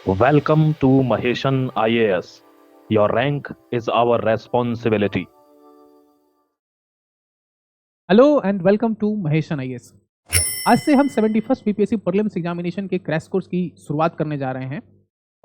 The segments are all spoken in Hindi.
Welcome to Maheshan IAS. Your rank is our responsibility. Hello and welcome to Maheshan IAS. आज से हम 71st बीपीएससी प्रीलिम्स एग्जामिनेशन के क्रैश कोर्स की शुरुआत करने जा रहे हैं।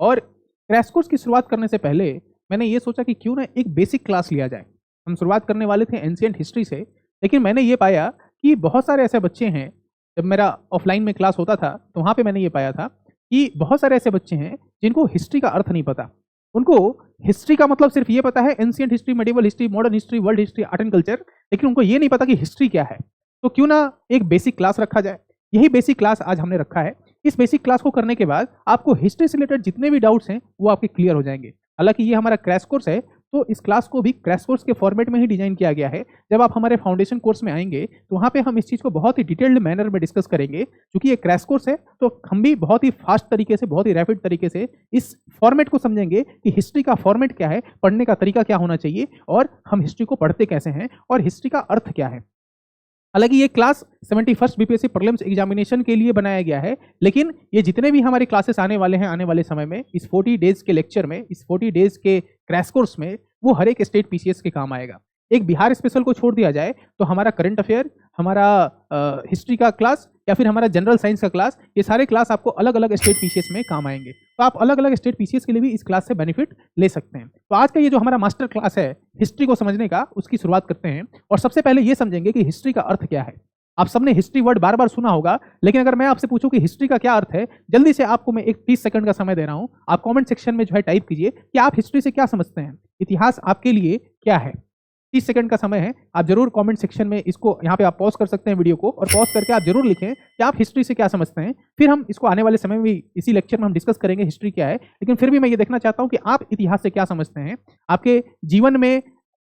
और क्रैश कोर्स की शुरुआत करने से पहले मैंने ये सोचा कि क्यों ना एक बेसिक क्लास लिया जाए। हम शुरुआत करने वाले थे एंशिएंट हिस्ट्री से, लेकिन मैंने ये पाया कि बहुत सारे ऐसे बच्चे हैं। जब मेरा ऑफलाइन में क्लास होता था तो वहाँ पे मैंने ये पाया था कि बहुत सारे ऐसे बच्चे हैं जिनको हिस्ट्री का अर्थ नहीं पता। उनको हिस्ट्री का मतलब सिर्फ ये पता है ancient history, medieval history, modern history, world history, art and culture, लेकिन उनको ये नहीं पता कि हिस्ट्री क्या है। तो क्यों ना एक बेसिक क्लास रखा जाए। यही बेसिक क्लास आज हमने रखा है। इस बेसिक क्लास को करने के बाद आपको हिस्ट्री से रिलेटेड जितने भी डाउट्स हैं वो आपके क्लियर हो जाएंगे। हालांकि ये हमारा क्रैश कोर्स है, तो इस क्लास को भी क्रैश कोर्स के फॉर्मेट में ही डिजाइन किया गया है। जब आप हमारे फाउंडेशन कोर्स में आएंगे तो वहाँ पे हम इस चीज़ को बहुत ही डिटेल्ड मैनर में डिस्कस करेंगे। क्योंकि ये क्रैश कोर्स है तो हम भी बहुत ही फास्ट तरीके से, बहुत ही रैपिड तरीके से इस फॉर्मेट को समझेंगे कि हिस्ट्री का फॉर्मेट क्या है, पढ़ने का तरीका क्या होना चाहिए, और हम हिस्ट्री को पढ़ते कैसे हैं, और हिस्ट्री का अर्थ क्या है। हालांकि ये class 71st BPSC prelims examination के लिए बनाया गया है, लेकिन ये जितने भी हमारे क्लासेस आने वाले हैं आने वाले समय में, इस 40 डेज के लेक्चर में, इस 40 डेज के क्रैश कोर्स में, वो हर एक स्टेट पीसीएस के काम आएगा। एक बिहार स्पेशल को छोड़ दिया जाए तो हमारा करंट अफेयर, हमारा हिस्ट्री का क्लास, या फिर हमारा जनरल साइंस का क्लास, ये सारे क्लास आपको अलग अलग स्टेट पीसीएस में काम आएंगे। तो आप अलग अलग स्टेट पीसीएस के लिए भी इस क्लास से बेनिफिट ले सकते हैं। तो आज का ये जो हमारा मास्टर क्लास है हिस्ट्री को समझने का, उसकी शुरुआत करते हैं। और सबसे पहले ये समझेंगे कि हिस्ट्री का अर्थ क्या है। आप सबने हिस्ट्री वर्ड बार बार सुना होगा, लेकिन अगर मैं आपसे पूछूं कि हिस्ट्री का क्या अर्थ है, जल्दी से आपको मैं एक 30 सेकंड का समय दे रहा हूं। आप कमेंट सेक्शन में जो है टाइप कीजिए कि आप हिस्ट्री से क्या समझते हैं, इतिहास आपके लिए क्या है। 30 सेकंड का समय है, आप जरूर कमेंट सेक्शन में इसको, यहाँ पे आप पॉज कर सकते हैं वीडियो को, और पॉज करके आप जरूर लिखें कि आप हिस्ट्री से क्या समझते हैं। फिर हम इसको आने वाले समय में भी इसी लेक्चर में हम डिस्कस करेंगे हिस्ट्री क्या है, लेकिन फिर भी मैं ये देखना चाहता हूँ कि आप इतिहास से क्या समझते हैं। आपके जीवन में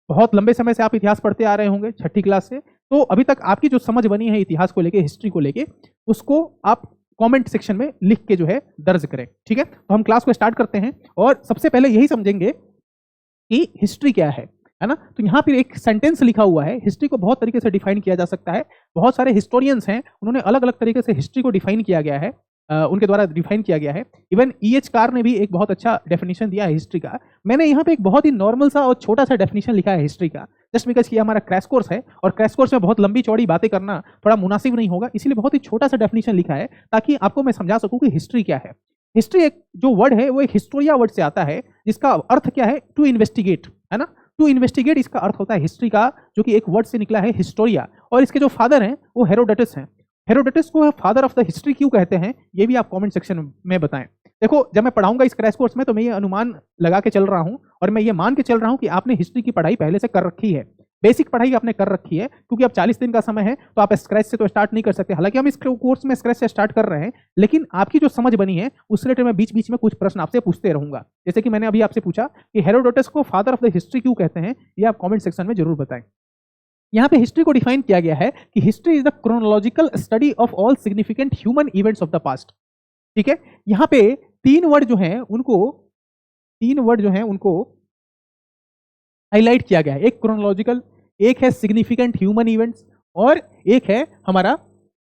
बहुत लंबे समय से आप इतिहास पढ़ते आ रहे होंगे, छठी क्लास से, तो अभी तक आपकी जो समझ बनी है इतिहास को लेके, हिस्ट्री को लेके, उसको आप कमेंट सेक्शन में लिख के जो है दर्ज करें। ठीक है, तो हम क्लास को स्टार्ट करते हैं। और सबसे पहले यही समझेंगे कि हिस्ट्री क्या है ना। तो यहाँ पर एक सेंटेंस लिखा हुआ है। हिस्ट्री को बहुत तरीके से डिफाइन किया जा सकता है। बहुत सारे हिस्टोरियंस हैं, उन्होंने अलग अलग तरीके से हिस्ट्री को डिफाइन किया गया है, उनके द्वारा डिफाइन किया गया है। इवन EH कार ने भी एक बहुत अच्छा डेफिनेशन दिया है हिस्ट्री का। मैंने यहाँ पे एक बहुत ही नॉर्मल सा और छोटा सा डेफिनेशन लिखा है हिस्ट्री का, जस्ट बिकॉज कि हमारा क्रैश कोर्स है, और क्रैश कोर्स में बहुत लंबी चौड़ी बातें करना थोड़ा मुनासिब नहीं होगा, इसलिए बहुत ही छोटा सा डेफिनेशन लिखा है ताकि आपको मैं समझा सकूं कि हिस्ट्री क्या है। हिस्ट्री एक जो वर्ड है वो एक हिस्टोरिया वर्ड से आता है, जिसका अर्थ क्या है, टू इन्वेस्टिगेट, है ना। टू इन्वेस्टिगेट इसका अर्थ होता है हिस्ट्री का, जो कि एक वर्ड से निकला है हिस्टोरिया। और इसके जो फादर हैं वो हेरोडोटस हैं। हेरोडोटस को फादर ऑफ द हिस्ट्री क्यों कहते हैं, ये भी आप कमेंट सेक्शन में बताएं। देखो, जब मैं पढ़ाऊंगा इस क्रैश कोर्स में तो मैं ये अनुमान लगा के चल रहा हूं, और मैं ये मान के चल रहा हूं कि आपने हिस्ट्री की पढ़ाई पहले से कर रखी है, बेसिक पढ़ाई आपने कर रखी है। क्योंकि अब 40 दिन का समय है तो आप स्क्रैच से तो स्टार्ट नहीं कर सकते। हालांकि हम इस कोर्स में स्क्रैच से स्टार्ट कर रहे हैं, लेकिन आपकी जो समझ बनी है उस रिलेटेड मैं बीच बीच में कुछ प्रश्न आपसे पूछते रहूंगा। जैसे कि मैंने अभी आपसे पूछा कि हेरोडोटस को फादर ऑफ द हिस्ट्री क्यों कहते हैं, ये आप कमेंट सेक्शन में जरूर बताएं। यहाँ पे हिस्ट्री को डिफाइन किया गया है कि history is the chronological study of all significant human events of the past. ठीक है, यहाँ पे तीन वर्ड जो हैं उनको हाईलाइट किया गया है। एक क्रोनोलॉजिकल, एक है सिग्निफिकेंट ह्यूमन इवेंट्स, और एक है हमारा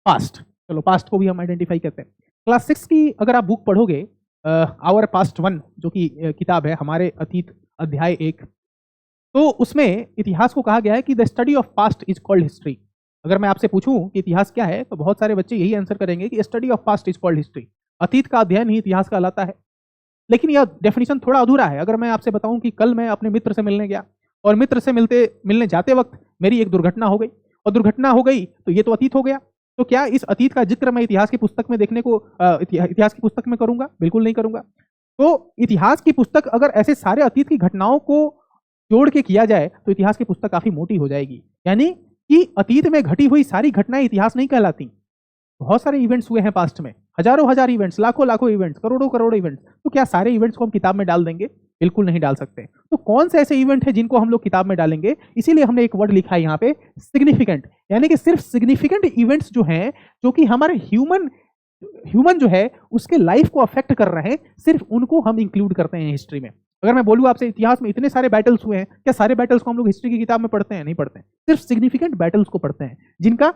पास्ट। चलो, पास्ट को भी हम आइडेंटिफाई करते हैं। क्लास 6 की अगर आप बुक पढ़ोगे, आवर पास्ट 1 जो कि किताब है, हमारे अतीत अध्याय 1, तो उसमें इतिहास को कहा गया है कि the study of past is called history. अगर मैं आपसे पूछूं कि इतिहास क्या है, तो बहुत सारे बच्चे यही आंसर करेंगे कि study of past is called history. अतीत का अध्ययन ही इतिहास कहलाता है। लेकिन यह डेफिनेशन थोड़ा अधूरा है। अगर मैं आपसे बताऊं कि कल मैं अपने मित्र से मिलने गया, और मित्र से मिलने जाते वक्त मेरी एक दुर्घटना हो गई, और दुर्घटना हो गई तो ये तो अतीत हो गया। तो क्या इस अतीत का जिक्र मैं इतिहास की पुस्तक में देखने को इतिहास की पुस्तक में करूंगा? बिल्कुल नहीं करूंगा। तो इतिहास की पुस्तक अगर ऐसे सारे अतीत की घटनाओं को जोड़ के किया जाए तो इतिहास की पुस्तक काफी मोटी हो जाएगी। यानी कि अतीत में घटी हुई सारी घटनाएं इतिहास नहीं कहलाती। बहुत सारे इवेंट्स हुए हैं पास्ट में, हजारों हजार इवेंट्स, लाखों लाखों इवेंट्स, करोड़ों करोड़ इवेंट्स। तो क्या सारे इवेंट्स को हम किताब में डाल देंगे? बिल्कुल नहीं डाल सकते। तो कौन से ऐसे इवेंट है जिनको हम लोग किताब में डालेंगे? इसीलिए हमने एक वर्ड लिखा है यहाँ पे, सिग्निफिकेंट। यानी कि सिर्फ सिग्निफिकेंट इवेंट्स जो हैं, जो कि हमारे ह्यूमन जो है उसके लाइफ को अफेक्ट कर रहे हैं, सिर्फ उनको हम इंक्लूड करते हैं हिस्ट्री में। अगर मैं बोलूँ आपसे इतिहास में इतने सारे बैटल्स हुए हैं, क्या सारे बैटल्स को हम लोग हिस्ट्री की किताब में पढ़ते हैं? नहीं पढ़ते हैं। सिर्फ सिग्निफिकेंट बैटल्स को पढ़ते हैं, जिनका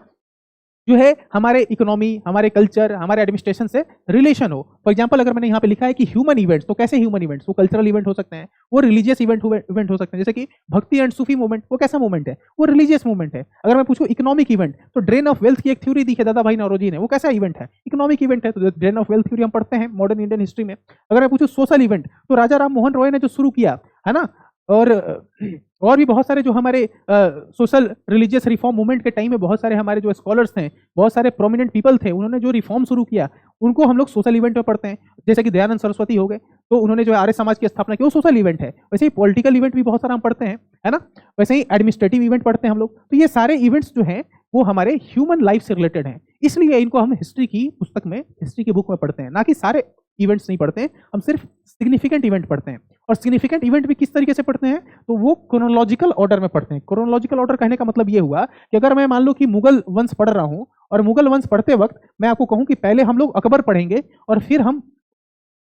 जो है हमारे इकोनॉमी, हमारे कल्चर, हमारे एडमिनिस्ट्रेशन से रिलेशन हो। फॉर एग्जांपल अगर मैंने यहाँ पे लिखा है कि ह्यूमन इवेंट्स, तो कैसे ह्यूमन इवेंट्स? वो कल्चरल इवेंट हो सकते हैं, वो रिलीजियस इवेंट हो सकते हैं, जैसे कि भक्ति एंड सूफी मूवमेंट, वो कैसा मूवमेंट है? वो रिलीजियस मूवमेंट है। अगर मैं पूछूं इकोनॉमिक इवेंट, तो ड्रेन ऑफ वेल्थ की एक थ्योरी दी है दादा भाई नौरोजी ने, वो कैसा इवेंट है? इकोनॉमिक इवेंट है। तो ड्रेन ऑफ वेल्थ थ्योरी हम पढ़ते हैं मॉडर्न इंडियन हिस्ट्री में। अगर मैं पूछूं सोशल इवेंट, तो राजा राम मोहन रॉय ने जो शुरू किया है ना, और भी बहुत सारे जो हमारे सोशल रिलीजियस रिफॉर्म मूवमेंट के टाइम में बहुत सारे हमारे जो स्कॉलर्स थे, बहुत सारे प्रोमिनेंट पीपल थे, उन्होंने जो रिफॉर्म शुरू किया, उनको हम लोग सोशल इवेंट में पढ़ते हैं। जैसे कि दयानंद सरस्वती हो गए, तो उन्होंने जो आर्य समाज की स्थापना की, वो सोशल इवेंट है। वैसे ही पॉलिटिकल इवेंट भी बहुत सारा हम पढ़ते हैं, है ना। वैसे ही एडमिनिस्ट्रेटिव इवेंट पढ़ते हैं हम लोग। तो ये सारे इवेंट्स जो हैं वो हमारे ह्यूमन लाइफ से रिलेटेड हैं, इसलिए इनको हम हिस्ट्री की पुस्तक में, हिस्ट्री की बुक में पढ़ते हैं, ना कि सारे इवेंट्स नहीं पढ़ते हैं। हम सिर्फ सिग्निफिकेंट इवेंट पढ़ते हैं। और सिग्निफिकेंट इवेंट भी किस तरीके से पढ़ते हैं? तो वो क्रोनोलॉजिकल ऑर्डर में पढ़ते हैं। क्रोनोलॉजिकल ऑर्डर कहने का मतलब ये हुआ कि अगर मैं मान लो कि मुगल वंश पढ़ रहा हूं, और मुगल वंश पढ़ते वक्त मैं आपको कहूं कि पहले हम लोग अकबर पढ़ेंगे और फिर हम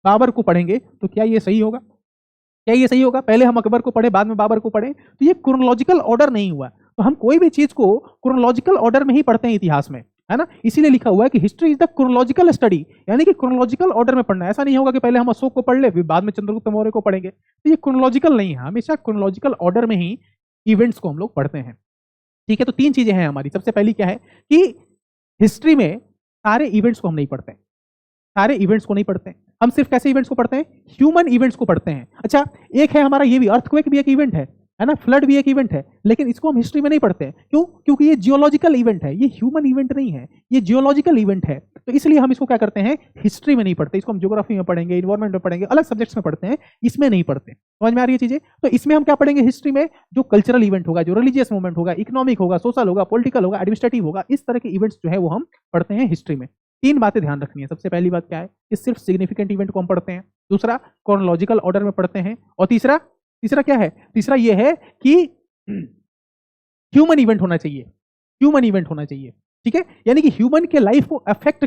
बाबर को पढ़ेंगे, तो क्या ये सही होगा? क्या ये सही होगा? पहले हम अकबर को पढ़े, बाद में बाबर को पढ़े, तो ये क्रोनोलॉजिकल ऑर्डर नहीं हुआ। तो हम कोई भी चीज को क्रोनोलॉजिकल ऑर्डर में ही पढ़ते हैं इतिहास में, है ना। इसीलिए लिखा हुआ है कि history is the chronological study, यानी कि क्रोनोलॉजिकल ऑर्डर में पढ़ना है। ऐसा नहीं होगा कि पहले हम अशोक को पढ़ ले फिर बाद में चंद्रगुप्त मौर्य को पढ़ेंगे, तो ये क्रोनोलॉजिकल नहीं है। हमेशा क्रोनोलॉजिकल ऑर्डर में ही इवेंट्स को हम लोग पढ़ते हैं, ठीक है। तो तीन चीजें हैं हमारी। सबसे पहली क्या है कि हिस्ट्री में सारे इवेंट्स को हम नहीं पढ़ते, सारे इवेंट्स को नहीं पढ़ते। हम सिर्फ कैसे इवेंट्स को पढ़ते हैं? ह्यूमन इवेंट्स को पढ़ते हैं। अच्छा, एक है हमारा ये भी, अर्थक्वेक भी एक इवेंट है ना, फ्लड भी एक इवेंट है, लेकिन इसको हम हिस्ट्री में नहीं पढ़ते हैं। क्यों? क्योंकि ये जियोलॉजिकल इवेंट है, ये ह्यूमन इवेंट नहीं है, ये जियोलॉजिकल इवेंट है। तो इसलिए हम इसको क्या करते हैं? हिस्ट्री में नहीं पढ़ते। इसको हम ज्योग्राफी में पढ़ेंगे, इन्वायरमेंट में पढ़ेंगे, अलग सब्जेक्ट्स में पढ़ते हैं, इसमें नहीं पढ़ते। समझ में आ रही है चीजें? तो इसमें हम क्या पढ़ेंगे हिस्ट्री में? जो कल्चरल इवेंट होगा, जो रिलीजियस मूवमेंट होगा, इकोनॉमिक होगा, सोशल होगा, पॉलिटिकल होगा, एडमिनिस्ट्रेटिव होगा, इस तरह के इवेंट्स जो है वो हम पढ़ते हैं हिस्ट्री में। तीन बातें ध्यान रखनी है। सबसे पहली बात क्या है कि सिर्फ सिग्निफिकेंट इवेंट को हम पढ़ते हैं। दूसरा, क्रोनोलॉजिकल ऑर्डर में पढ़ते हैं। और तीसरा क्या है? तीसरा ये है कि ह्यूमन इवेंट होना चाहिए, ह्यूमन इवेंट होना चाहिए, ठीक है। यानी कि ह्यूमन के लाइफ को अफेक्ट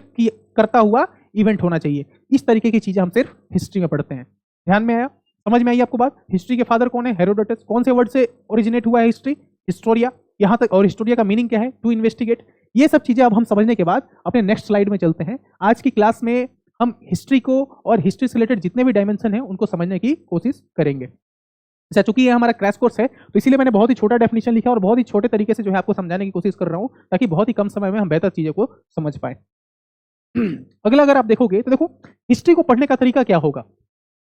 करता हुआ इवेंट होना चाहिए। इस तरीके की चीजें हम सिर्फ हिस्ट्री में पढ़ते हैं। ध्यान में आया? समझ में आई आपको बात? हिस्ट्री के फादर कौन है? हेरोडोटस। कौन से वर्ड से ओरिजिनेट हुआ है हिस्ट्री? हिस्टोरिया। यहां तक। और हिस्टोरिया का मीनिंग क्या है? To investigate. ये सब चीजें अब हम समझने के बाद अपने नेक्स्ट स्लाइड में चलते हैं। आज की क्लास में हम हिस्ट्री को और हिस्ट्री से रिलेटेड जितने भी डायमेंशन हैं उनको समझने की कोशिश करेंगे। अच्छा, चूंकि ये हमारा क्रैश कोर्स है तो इसीलिए मैंने बहुत ही छोटा डेफिनेशन लिखा और बहुत ही छोटे तरीके से जो है आपको समझाने की कोशिश कर रहा हूं, ताकि बहुत ही कम समय में हम बेहतर चीजों को समझ पाए। अगला अगर आप देखोगे तो देखो, हिस्ट्री को पढ़ने का तरीका क्या होगा।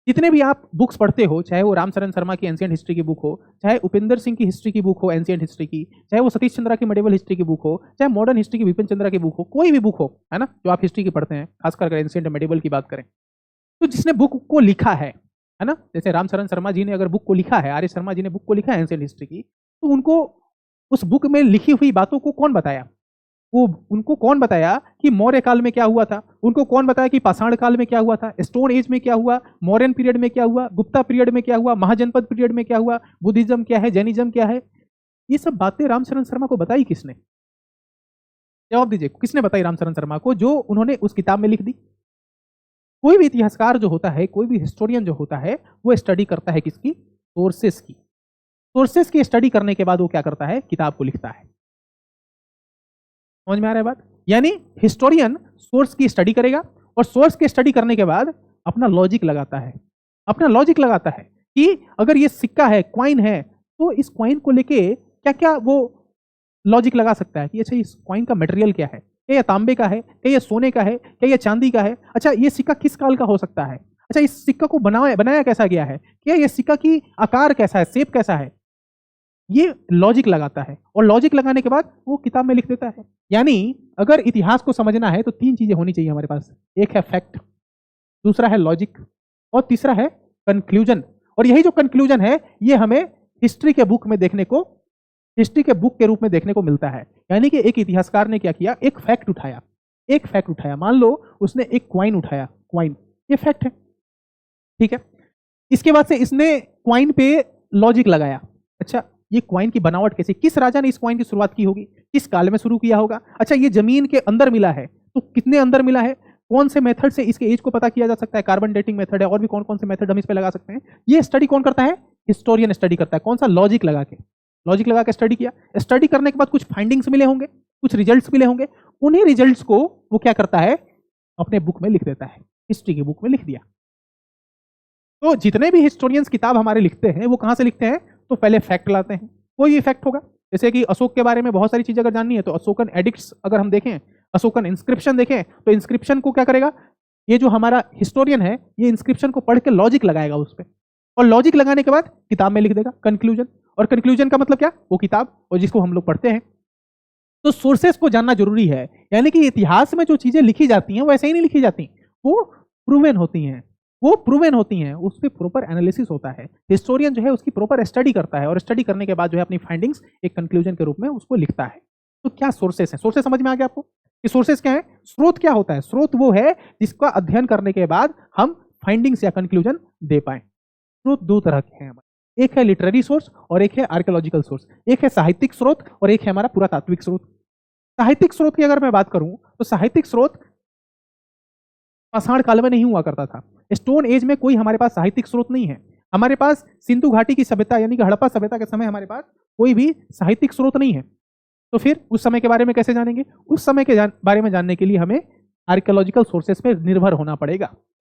जितने भी आप बुक्स पढ़ते हो, चाहे वो रामचरण शर्मा की एंशिएंट हिस्ट्री की बुक हो, चाहे उपेंद्र सिंह की हिस्ट्री की बुक हो एंशिएंट हिस्ट्री की, चाहे वो सतीश चंद्रा की मेडिवल हिस्ट्री की बुक हो, चाहे मॉडर्न हिस्ट्री की विपिन चंद्रा की बुक हो, कोई भी बुक हो, है ना, जो आप हिस्ट्री की पढ़ते हैं, खासकर अगर एंशिएंट मेडिवल की बात करें, तो जिसने बुक को लिखा है ना, जैसे रामचरण शर्मा जी ने अगर बुक को लिखा है, आर्य शर्मा जी ने बुक को लिखा है एंशिएंट हिस्ट्री की, तो उनको उस बुक में लिखी हुई बातों को कौन बताया? वो उनको कौन बताया कि मौर्य काल में क्या हुआ था? उनको कौन बताया कि पाषाण काल में क्या हुआ था? स्टोन एज में क्या हुआ? मौर्यन पीरियड में क्या हुआ? गुप्ता पीरियड में क्या हुआ? महाजनपद पीरियड में क्या हुआ? बुद्धिज्म क्या है? जैनिज्म क्या है? ये सब बातें रामचरण शर्मा को बताई किसने? जवाब दीजिए, किसने बताई रामचरण शर्मा को, जो उन्होंने उस किताब में लिख दी? कोई भी इतिहासकार जो होता है, कोई भी हिस्टोरियन जो होता है, वो स्टडी करता है किसकी? सोर्सेस की। सोर्सेस की स्टडी करने के बाद वो क्या करता है? किताब को लिखता है। समझ में आ रहा है बात? यानी हिस्टोरियन सोर्स की स्टडी करेगा और सोर्स की स्टडी करने के बाद अपना लॉजिक लगाता है। अपना लॉजिक लगाता है कि अगर ये सिक्का है, क्वाइन है, तो इस क्वाइन को लेके क्या क्या वो लॉजिक लगा सकता है कि अच्छा इस क्वाइन का मटेरियल क्या है? क्या ये तांबे का है? क्या ये सोने का है? क्या ये चांदी का है? अच्छा, ये सिक्का किस काल का हो सकता है? अच्छा, इस सिक्का को बनाया कैसा गया है? क्या ये सिक्का की आकार कैसा है? शेप कैसा है? ये लॉजिक लगाता है और लॉजिक लगाने के बाद वो किताब में लिख देता है। यानी अगर इतिहास को समझना है तो तीन चीजें होनी चाहिए हमारे पास। एक है फैक्ट, दूसरा है लॉजिक, और तीसरा है कंक्लूजन। और यही जो कंक्लूजन है ये हमें हिस्ट्री के बुक में देखने को, हिस्ट्री के बुक के रूप में देखने को मिलता है। यानी कि एक इतिहासकार ने क्या किया? एक फैक्ट उठाया, एक फैक्ट उठाया। मान लो उसने एक क्वाइन उठाया, क्वाइन, ये फैक्ट है, ठीक है। इसके बाद से इसने क्वाइन पे लॉजिक लगाया। अच्छा, ये क्वाइन की बनावट कैसी? किस राजा ने इस क्वाइन की शुरुआत की होगी? किस काल में शुरू किया होगा? अच्छा, ये जमीन के अंदर मिला है तो कितने अंदर मिला है? कौन से मेथड से इसके एज को पता किया जा सकता है? कार्बन डेटिंग मेथड है, और भी कौन कौन से मेथड हम इस पे लगा सकते हैं? ये स्टडी कौन करता है? हिस्टोरियन स्टडी करता है। कौन सा? लॉजिक लगा के। लॉजिक लगा के स्टडी किया। स्टडी करने के बाद कुछ फाइंडिंग्स मिले होंगे, कुछ रिजल्ट्स मिले होंगे। उन्हीं रिजल्ट्स को वो क्या करता है, अपने बुक में लिख देता है, हिस्ट्री की बुक में लिख दिया। तो जितने भी हिस्टोरियंस किताब हमारे लिखते हैं वो कहां से लिखते हैं, तो पहले फैक्ट लाते हैं, कोई भी फैक्ट होगा। जैसे कि अशोक के बारे में बहुत सारी चीजें अगर जाननी है तो अशोकन एडिक्ट्स अगर हम देखें, अशोकन इंस्क्रिप्शन देखें, तो इंस्क्रिप्शन को क्या करेगा, ये जो हमारा हिस्टोरियन है ये इंस्क्रिप्शन को पढ़ के लॉजिक लगाएगा उस पर, और लॉजिक लगाने के बाद किताब में लिख देगा कंक्लूजन। और कंक्लूजन का मतलब क्या, वो किताब और जिसको हम लोग पढ़ते हैं। तो सोर्सेस को जानना जरूरी है, यानी कि इतिहास में जो चीजें लिखी जाती हैं वो ऐसे ही नहीं लिखी जाती, वो प्रूवन होती हैं, वो प्रूवन होती हैं, उस पर प्रॉपर एनालिसिस होता है। हिस्टोरियन जो है उसकी प्रॉपर स्टडी करता है, और स्टडी करने के बाद जो है अपनी फाइंडिंग्स एक कंक्लूजन के रूप में उसको लिखता है। तो क्या सोर्सेस हैं, सोर्सेस समझ में आ गया आपको कि सोर्सेस क्या है, स्रोत क्या होता है, स्रोत वो है जिसका अध्ययन करने के बाद हम फाइंडिंग्स या कंक्लूजन दे पाए। स्रोत दो तरह के हैं, एक है लिटरेरी सोर्स और एक है आर्कियोलॉजिकल सोर्स, एक है साहित्यिक स्रोत और एक है हमारा पुरातात्विक स्रोत। साहित्यिक स्रोत की अगर मैं बात करूं तो साहित्यिक स्रोत पाषाण काल में नहीं हुआ करता था, स्टोन एज में कोई हमारे पास साहित्यिक स्रोत नहीं है। हमारे पास सिंधु घाटी की सभ्यता यानी कि हड़प्पा सभ्यता के समय हमारे पास कोई भी साहित्यिक स्रोत नहीं है। तो फिर उस समय के बारे में कैसे जानेंगे, उस समय के बारे में जानने के लिए हमें आर्कियोलॉजिकल सोर्सेस पे निर्भर होना पड़ेगा।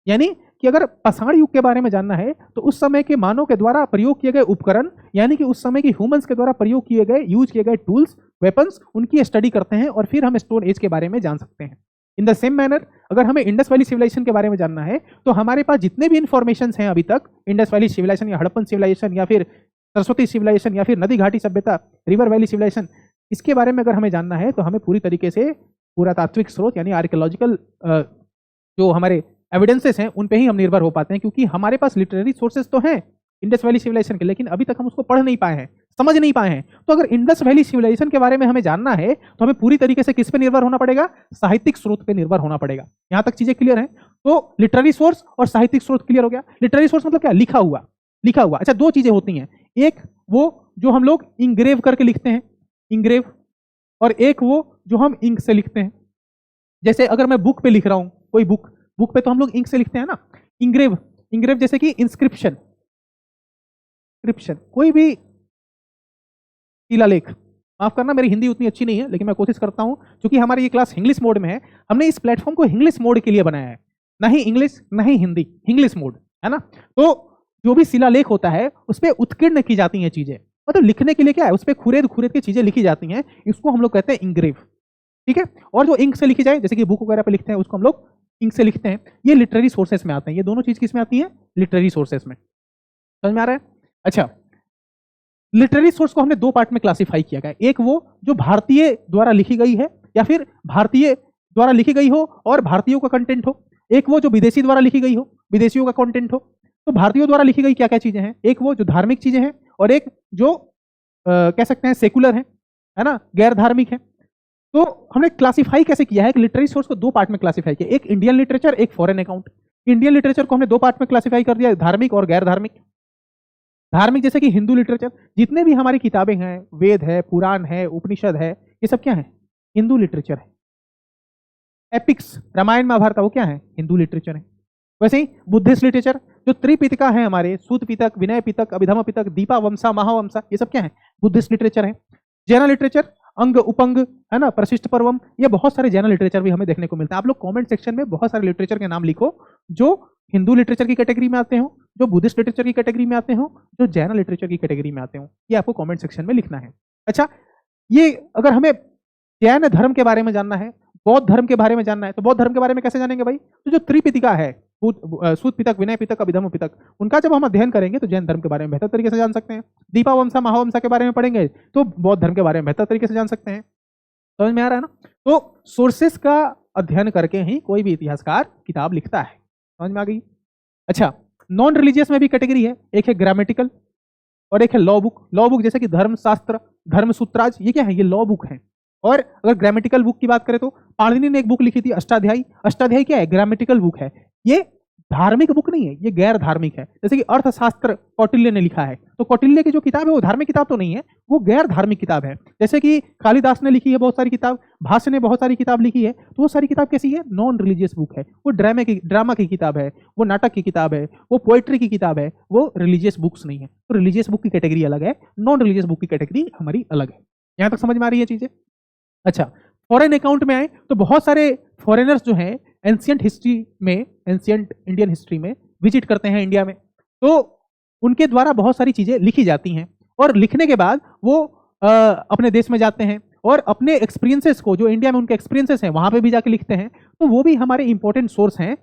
यानी कि अगर पाषाण युग के बारे में जानना है तो उस समय के मानव के द्वारा प्रयोग किए गए उपकरण, यानी कि उस समय के ह्यूमंस के द्वारा प्रयोग किए गए यूज किए गए टूल्स, वेपन्स, उनकी स्टडी करते हैं और फिर हम स्टोन एज के बारे में जान सकते हैं। इन द सेम मैनर अगर हमें इंडस वैली सिविलाइजेशन के बारे में जानना है तो हमारे पास जितने भी इंफॉर्मेशन हैं अभी तक, इंडस वैली सिविलाइजेशन या हड़प्पन सिविलाइजेशन या फिर सरस्वती सिविलाइजेशन या फिर नदी घाटी सभ्यता, रिवर वैली सिविलाइजेशन, इसके बारे में अगर हमें जानना है तो हमें पूरी तरीके से पुरातात्विक स्रोत यानी आर्कियोलॉजिकल जो हमारे एविडेंसेस हैं उन पे ही हम निर्भर हो पाते हैं, क्योंकि हमारे पास लिटरेरी सोर्सेज तो हैं इंडस वैली सिविलाइजेशन के, लेकिन अभी तक हम उसको पढ़ नहीं पाए हैं, समझ नहीं पाए हैं। तो अगर इंडस वैली सिविलाइजेशन के बारे में हमें जानना है तो हमें पूरी तरीके से किस पे निर्भर होना पड़ेगा, साहित्यिक स्रोत पे निर्भर होना पड़ेगा। यहां तक चीजें क्लियर हैं। तो लिटरेरी सोर्स और साहित्यिक स्रोत क्लियर हो गया। लिटरेरी सोर्स मतलब क्या, लिखा हुआ, लिखा हुआ। अच्छा, दो चीजें होती हैं, एक वो जो हम लोग इंग्रेव करके लिखते हैं, इंग्रेव, और एक वो जो हम इंक से लिखते हैं। जैसे अगर मैं बुक पे लिख रहा हूं, कोई बुक, बुक पे तो हम लोग इंक से लिखते हैं ना। इंग्रेव, इंग्रेव जैसे कि इंस्क्रिप्शन, इंस्क्रिप्शन, कोई भी शिलालेख, माफ करना मेरी हिंदी उतनी अच्छी नहीं है लेकिन मैं कोशिश करता हूं, क्योंकि हमारी ये क्लास इंग्लिश मोड में है, हमने इस प्लेटफॉर्म को इंग्लिश मोड के लिए बनाया है, ना ही इंग्लिश ना ही हिंदी, इंग्लिश मोड है ना। तो जो भी शिलालेख होता है उस पर उत्कीर्ण की जाती हैं चीजें, मतलब लिखने के लिए क्या है, उस पर खुरेद खुरेद की चीजें लिखी जाती हैं, इसको हम लोग कहते हैं इंग्रेव, ठीक है। और जो इंक से लिखी जाए, जैसे कि बुक वगैरह पे लिखते हैं, उसको हम लोग इंक से लिखते हैं। ये लिटरेरी सोर्सेस में आते हैं, ये दोनों चीज किस में आती हैं, लिटरेरी सोर्सेस में। समझ में आ रहा है। अच्छा, लिटरेरी सोर्स को हमने दो पार्ट में क्लासिफाई किया गया, एक वो जो भारतीय द्वारा लिखी गई है या फिर भारतीय द्वारा लिखी गई हो और भारतीयों का कंटेंट हो, एक वो जो विदेशी द्वारा लिखी गई हो, विदेशियों का कंटेंट हो। तो भारतीयों द्वारा लिखी गई क्या क्या चीजें हैं, एक वो जो धार्मिक चीजें हैं और एक जो कह सकते हैं सेकुलर है ना, गैर धार्मिक है। तो हमने क्लासिफाई कैसे किया है कि लिटरेरी सोर्स को दो पार्ट में क्लासिफाई किया, एक इंडियन लिटरेचर, एक फॉरेन अकाउंट। इंडियन लिटरेचर को हमने दो पार्ट में क्लासिफाई कर दिया, धार्मिक और गैर धार्मिक। धार्मिक जैसे कि हिंदू लिटरेचर, जितने भी हमारी किताबें हैं, वेद है, पुराण है, उपनिषद है, ये सब क्या है, हिंदू लिटरेचर है। एपिक्स, रामायण महाभारत, वो क्या है, हिंदू लिटरेचर है। वैसे ही बुद्धिस्ट लिटरेचर, जो त्रिपिटका है हमारे, सूत पिटक, विनय पिटक, अभिधम पिटक, दीपा वंशा, महावंशा, ये सब क्या है, बुद्धिस्ट लिटरेचर है। जैन लिटरेचर, अंग उपंग है ना, प्रशिष्ट पर्वम, ये बहुत सारे जैन लिटरेचर भी हमें देखने को मिलता है। आप लोग कमेंट सेक्शन में बहुत सारे लिटरेचर के नाम लिखो जो हिंदू लिटरेचर की कैटेगरी में आते हो, जो बुद्धिस्ट लिटरेचर की कैटेगरी में आते हो, जो जैन लिटरेचर की कैटेगरी में आते हो, ये आपको कमेंट सेक्शन में लिखना है। अच्छा, ये अगर हमें जैन धर्म के बारे में जानना है, बौद्ध धर्म के बारे में जानना है, तो बौद्ध धर्म के बारे में कैसे जानेंगे भाई, तो जो त्रिपिटका है, सूत पिटक, विनय पिटक, अभिधम पिटक, उनका जब हम अध्ययन करेंगे तो जैन धर्म के बारे में बेहतर तरीके से जान सकते हैं। दीपा वंशा, महावंशा के बारे में पढ़ेंगे तो बौद्ध धर्म के बारे में बेहतर तरीके से जान सकते हैं। समझ में आ रहा है ना। तो सोर्सेस का अध्ययन करके ही कोई भी इतिहासकार किताब लिखता है। समझ में आ गई। अच्छा, नॉन रिलीजियस में भी कैटेगरी है, एक है ग्रामेटिकल और एक है लॉ बुक। लॉ बुक जैसे कि धर्मशास्त्र, धर्मसूत्राज, ये क्या है, ये लॉ बुक है। और अगर ग्रामेटिकल बुक की बात करें तो पाणिनि ने एक बुक लिखी थी अष्टाध्यायी। अष्टाध्यायी क्या है, ग्रामेटिकल बुक है। ये धार्मिक बुक नहीं है, ये गैर धार्मिक है। जैसे कि अर्थशास्त्र कौटिल्य ने लिखा है, तो कौटिल्य की जो किताब है वो धार्मिक किताब तो नहीं है, वो गैर धार्मिक किताब है। जैसे कि कालिदास ने लिखी है बहुत सारी किताब, भाष्य ने बहुत सारी किताब लिखी है, तो वो सारी किताब कैसी है, नॉन रिलीजियस बुक है। वो ड्रामा की किताब है, वो नाटक की किताब है, वो पोएट्री की किताब है, वो रिलीजियस बुक्स नहीं है। तो रिलीजियस बुक की कैटेगरी अलग है, नॉन रिलीजियस बुक की कैटेगरी हमारी अलग है। यहां तक समझ में आ रही है चीजें। अच्छा, फॉरेन अकाउंट में आए तो बहुत सारे फॉरेनर्स जो हैं एंशियंट हिस्ट्री में, एंशियंट इंडियन हिस्ट्री में विजिट करते हैं इंडिया में, तो उनके द्वारा बहुत सारी चीजें लिखी जाती हैं और लिखने के बाद वो अपने देश में जाते हैं और अपने एक्सपीरियंसेस को, जो इंडिया में उनके एक्सपीरियंसेस हैं वहां पे भी जाके लिखते हैं। तो वो भी हमारे इंपॉर्टेंट सोर्स हैं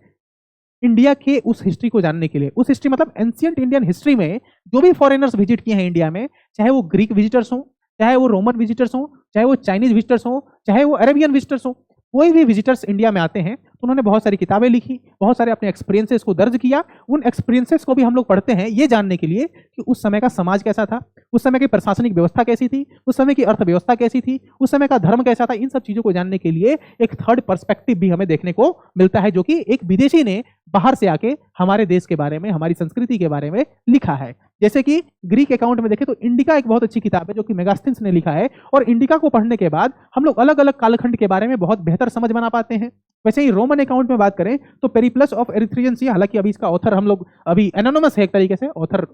इंडिया के उस हिस्ट्री को जानने के लिए। उस हिस्ट्री मतलब एंशियंट इंडियन हिस्ट्री में जो भी फॉरेनर्स विजिट किए हैं इंडिया में, चाहे वो ग्रीक विजिटर्स हों, चाहे वो रोमन विजिटर्स हों, चाहे वो चाइनीज विजिटर्स हों, चाहे वो अरेबियन विजिटर्स हों, कोई भी विजिटर्स इंडिया में आते हैं तो उन्होंने बहुत सारी किताबें लिखी, बहुत सारे अपने एक्सपीरियंसेस को दर्ज किया। उन एक्सपीरियंसेस को भी हम लोग पढ़ते हैं ये जानने के लिए कि उस समय का समाज कैसा था, उस समय की प्रशासनिक व्यवस्था कैसी थी, उस समय की अर्थव्यवस्था कैसी थी, उस समय का धर्म कैसा था। इन सब चीजों को जानने के लिए एक थर्ड पर्सपेक्टिव भी हमें देखने को मिलता है, जो कि एक विदेशी ने बाहर से आके हमारे देश के बारे में, हमारी संस्कृति के बारे में लिखा है। जैसे कि ग्रीक अकाउंट में देखें तो इंडिका एक बहुत अच्छी किताब है जो कि मेगास्थेनिस ने लिखा है, और इंडिका को पढ़ने के बाद हम लोग अलग अलग कालखंड के बारे में बहुत बेहतर समझ बना पाते हैं। वैसे ही रोमन अकाउंट में बात करें तो पेरिप्लस ऑफ एरिथ्रियन सी, हालांकि अभी इसका ऑथर हम लोग अभी एनोनिमस है, एक तरीके से ऑथर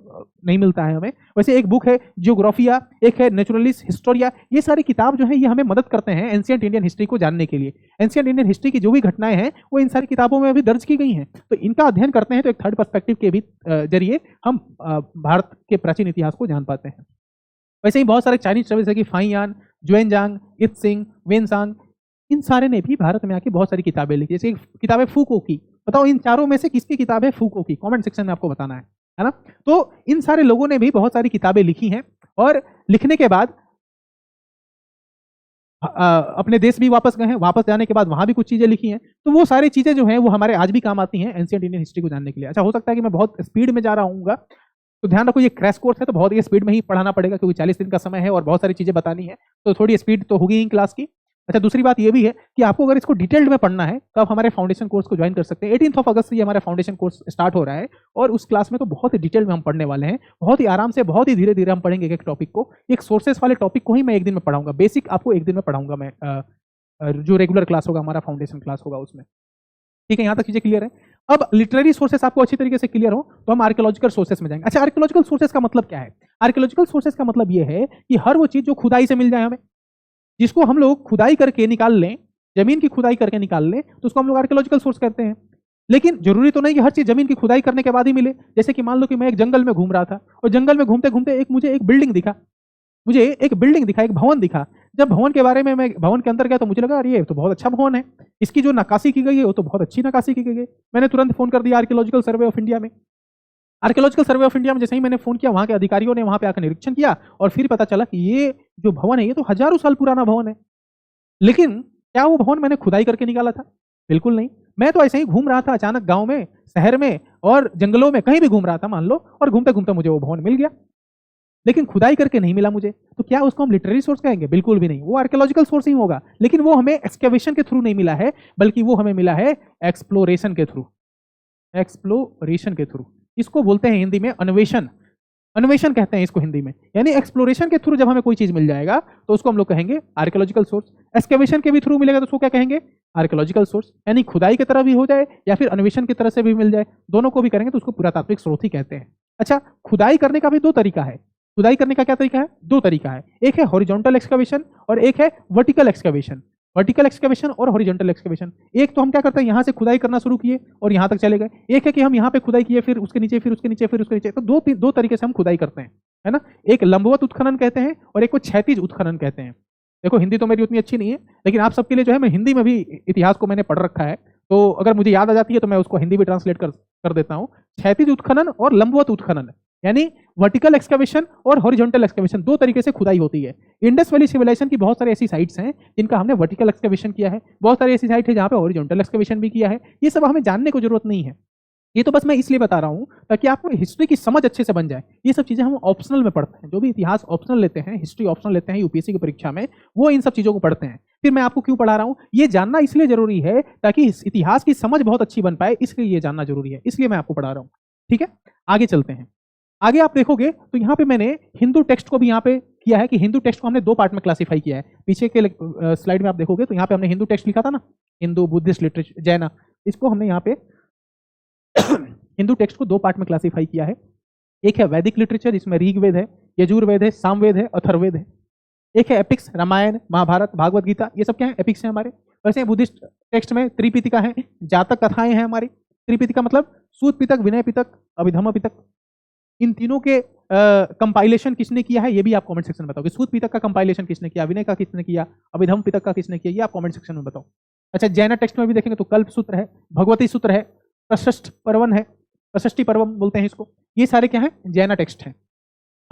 नहीं मिलता है हमें। वैसे एक बुक है जियोग्राफिया, एक है नेचुरलिस्ट हिस्टोरिया। ये सारी किताब जो है ये हमें मदद करते हैं एंशियंट इंडियन हिस्ट्री को जानने के लिए। एंशियंट इंडियन हिस्ट्री की जो भी घटनाएं हैं वो इन सारी किताबों में अभी दर्ज की गई हैं, तो इनका अध्ययन करते हैं तो एक थर्ड पर्सपेक्टिव के भी जरिए हम भारत के प्राचीन इतिहास को जान पाते हैं। वैसे ही बहुत सारे चाइनीज ट्रेवल्स है कि फाइयान, जुएनजांग, इत्सिंग, वेनसांग, इन सारे ने भी भारत में आके बहुत सारी किताबें लिखी। जैसे किताब है फूको की, बताओ इन चारों में से किसकी किताब है फूको की, कमेंट सेक्शन में आपको बताना है ना। तो इन सारे लोगों ने भी बहुत सारी किताबें लिखी हैं और लिखने के बाद अपने देश भी वापस गए हैं, वापस जाने के बाद वहां भी कुछ चीजें लिखी हैं। तो वो सारी चीजें जो हैं वो हमारे आज भी काम आती हैं एंशियंट इंडियन हिस्ट्री को जानने के लिए। अच्छा, हो सकता है कि मैं बहुत स्पीड में जा रहा हूँ, तो ध्यान रखो ये क्रैश कोर्स है तो बहुत ही स्पीड में ही पढ़ाना पड़ेगा, क्योंकि 40 दिन का समय है और बहुत सारी चीजें बतानी है, तो थोड़ी स्पीड तो होगी ही क्लास की। अच्छा, दूसरी बात ये भी है कि आपको अगर इसको डिटेल्ड में पढ़ना है तो आप हमारे फाउंडेशन कोर्स को ज्वाइन कर सकते हैं। 18 अगस्त से ये हमारा फाउंडेशन कोर्स स्टार्ट हो रहा है और उस क्लास में तो बहुत ही डिटेल में हम पढ़ने वाले हैं, बहुत ही आराम से, बहुत ही धीरे धीरे हम पढ़ेंगे एक टॉपिक को। एक सोर्सेस वाले टॉपिक को ही मैं एक दिन में पढ़ाऊंगा, बेसिक आपको एक दिन में पढ़ाऊंगा मैं, जो रेगुलर क्लास होगा हमारा फाउंडेशन क्लास होगा उसमें। ठीक है, यहाँ तक चीजें क्लियर है। अब लिटरेरी सोर्सेस आपको अच्छी तरीके से क्लियर हो तो हम आर्कियोलॉजिकल सोर्सेस में जाएंगे। अच्छा, आर्कियोलॉजिकल सोर्सेस का मतलब क्या है? आर्कियोलॉजिकल सोर्सेस का मतलब ये है कि हर वो चीज जो खुदाई से मिल जाए हमें, जिसको हम लोग खुदाई करके निकाल लें, जमीन की खुदाई करके निकाल लें, तो उसको हम लोग आर्कियोलॉजिकल सोर्स कहते हैं। लेकिन जरूरी तो नहीं कि हर चीज जमीन की खुदाई करने के बाद ही मिले। जैसे कि मान लो कि मैं एक जंगल में घूम रहा था और जंगल में घूमते घूमते मुझे एक बिल्डिंग दिखा, एक भवन दिखा। जब भवन के बारे में मैं भवन के अंदर गया तो मुझे लगा अरे ये तो बहुत अच्छा भवन है, इसकी जो नक्काशी की गई है वो तो बहुत अच्छी नक्काशी की गई है। मैंने तुरंत फोन कर दिया आर्कियोलॉजिकल सर्वे ऑफ इंडिया में। आर्कियोलॉजिकल सर्वे ऑफ इंडिया में जैसे ही मैंने फोन किया, वहां के अधिकारियों ने वहां पे आकर निरीक्षण किया और फिर पता चला कि ये जो भवन है ये तो हजारों साल पुराना भवन है। लेकिन क्या वो भवन मैंने खुदाई करके निकाला था? बिल्कुल नहीं। मैं तो ऐसे ही घूम रहा था, अचानक गांव में, शहर में और जंगलों में कहीं भी घूम रहा था मान लो, और घूमते घूमते मुझे वो भवन मिल गया, लेकिन खुदाई करके नहीं मिला मुझे। तो क्या उसको हम लिटरेरी सोर्स कहेंगे? बिल्कुल भी नहीं, वो आर्कियोलॉजिकल सोर्स ही होगा। लेकिन वो हमें एक्सकेवेशन के थ्रू नहीं मिला है, बल्कि वो हमें मिला है एक्सप्लोरेशन के थ्रू। एक्सप्लोरेशन के थ्रू, इसको बोलते हैं हिंदी में अन्वेषण। अन्वेषण कहते हैं इसको हिंदी में। यानी एक्सप्लोरेशन के थ्रू जब हमें कोई चीज मिल जाएगा तो उसको हम लोग कहेंगे आर्कियोलॉजिकल सोर्स। एक्सकेवेशन के भी थ्रू मिलेगा तो उसको क्या कहेंगे? Archaeological source. यानी खुदाई की तरह भी हो जाए या फिर अन्वेषण की तरह से भी मिल जाए, दोनों को भी करेंगे तो उसको पुरातात्विक स्रोत ही कहते हैं। अच्छा, खुदाई करने का भी दो तरीका है। खुदाई करने का क्या तरीका है? दो तरीका है। एक है हॉरिजॉन्टल एक्सकवेशन और एक है वर्टिकल एक्सकवेशन। वर्टिकल एक्सकवेशन और हॉरिजॉन्टल एक्सकवेशन। एक तो हम क्या करते हैं, यहाँ से खुदाई करना शुरू किए और यहाँ तक चले गए। एक है कि हम यहाँ पे खुदाई किए, फिर उसके नीचे, फिर उसके नीचे, फिर उसके नीचे। तो दो तरीके से हम खुदाई करते हैं, है ना। एक लंबवत उत्खनन कहते हैं और एक को क्षैतिज उत्खनन कहते हैं। देखो, हिंदी तो मेरी उतनी अच्छी नहीं है, लेकिन आप सबके लिए जो है मैं हिंदी में भी इतिहास को मैंने पढ़ रखा है, तो अगर मुझे याद आ जाती है तो मैं उसको हिंदी में ट्रांसलेट कर देता हूँ। क्षैतिज उत्खनन और लंबवत उत्खनन, यानी वर्टिकल एक्सकवेशन और हॉरिजॉन्टल एक्सकवेशन, दो तरीके से खुदाई होती है। इंडस वैली सिविलाइजेशन की बहुत सारी ऐसी साइट्स हैं जिनका हमने वर्टिकल एक्सकवेशन किया है, बहुत सारी ऐसी साइट है जहाँ पे हॉरिजॉन्टल एक्सकवेशन भी किया है। ये सब हमें जानने को जरूरत नहीं है, ये तो बस मैं इसलिए बता रहा हूँ ताकि आपको हिस्ट्री की समझ अच्छे से बन जाए। ये सब चीजें हम ऑप्शनल में पढ़ते हैं, जो भी इतिहास ऑप्शनल लेते हैं, हिस्ट्री ऑप्शनल लेते हैं यूपीएससी की परीक्षा में, वो इन सब चीजों को पढ़ते हैं। फिर मैं आपको क्यों पढ़ा रहा हूँ, ये जानना इसलिए जरूरी है ताकि इतिहास की समझ बहुत अच्छी बन पाए, इसलिए ये जानना जरूरी है, इसलिए मैं आपको पढ़ा रहा हूँ। ठीक है, आगे चलते हैं। आगे आप देखोगे तो यहाँ पे मैंने हिंदू टेक्स्ट को भी यहाँ पे किया है कि हिंदू टेक्स्ट को हमने दो पार्ट में क्लासिफाई किया है। पीछे के स्लाइड में आप देखोगे तो यहाँ पे हमने हिंदू टेक्स्ट लिखा था ना, हिंदू, बुद्धिस्ट लिटरेचर, जैन, इसको हमने यहाँ पे हिंदू टेक्स्ट को दो पार्ट में क्लासिफाई किया है। एक है वैदिक लिटरेचर, जिसमें ऋग्वेद है, यजुर्वेद है, सामवेद है, अथर्ववेद है। एक है एपिक्स, रामायण, महाभारत, भागवत गीता, ये सब क्या है? एपिक्स है हमारे। वैसे बुद्धिस्ट टेक्स्ट में त्रिपिटिका है, जातक कथाएं हैं हमारी। त्रिपिटिका मतलब सूत पिटक, विनय पिटक, अभिधम्म पिटक। इन तीनों के कंपाइलेशन किसने किया है ये भी आप कमेंट सेक्शन में बताओ कि सूत पिटक का कंपाइलेशन किसने किया, विनय का किसने किया, अभिधम्म पिटक का किसने किया, ये आप कमेंट सेक्शन में बताओ। अच्छा, जैन टेक्स्ट में भी देखेंगे तो कल्प सूत्र है, भगवती सूत्र है, प्रशस्त पर्वन है, प्रशस्ति पर्वम बोलते हैं इसको। ये सारे क्या है? जैन टेक्स्ट हैं।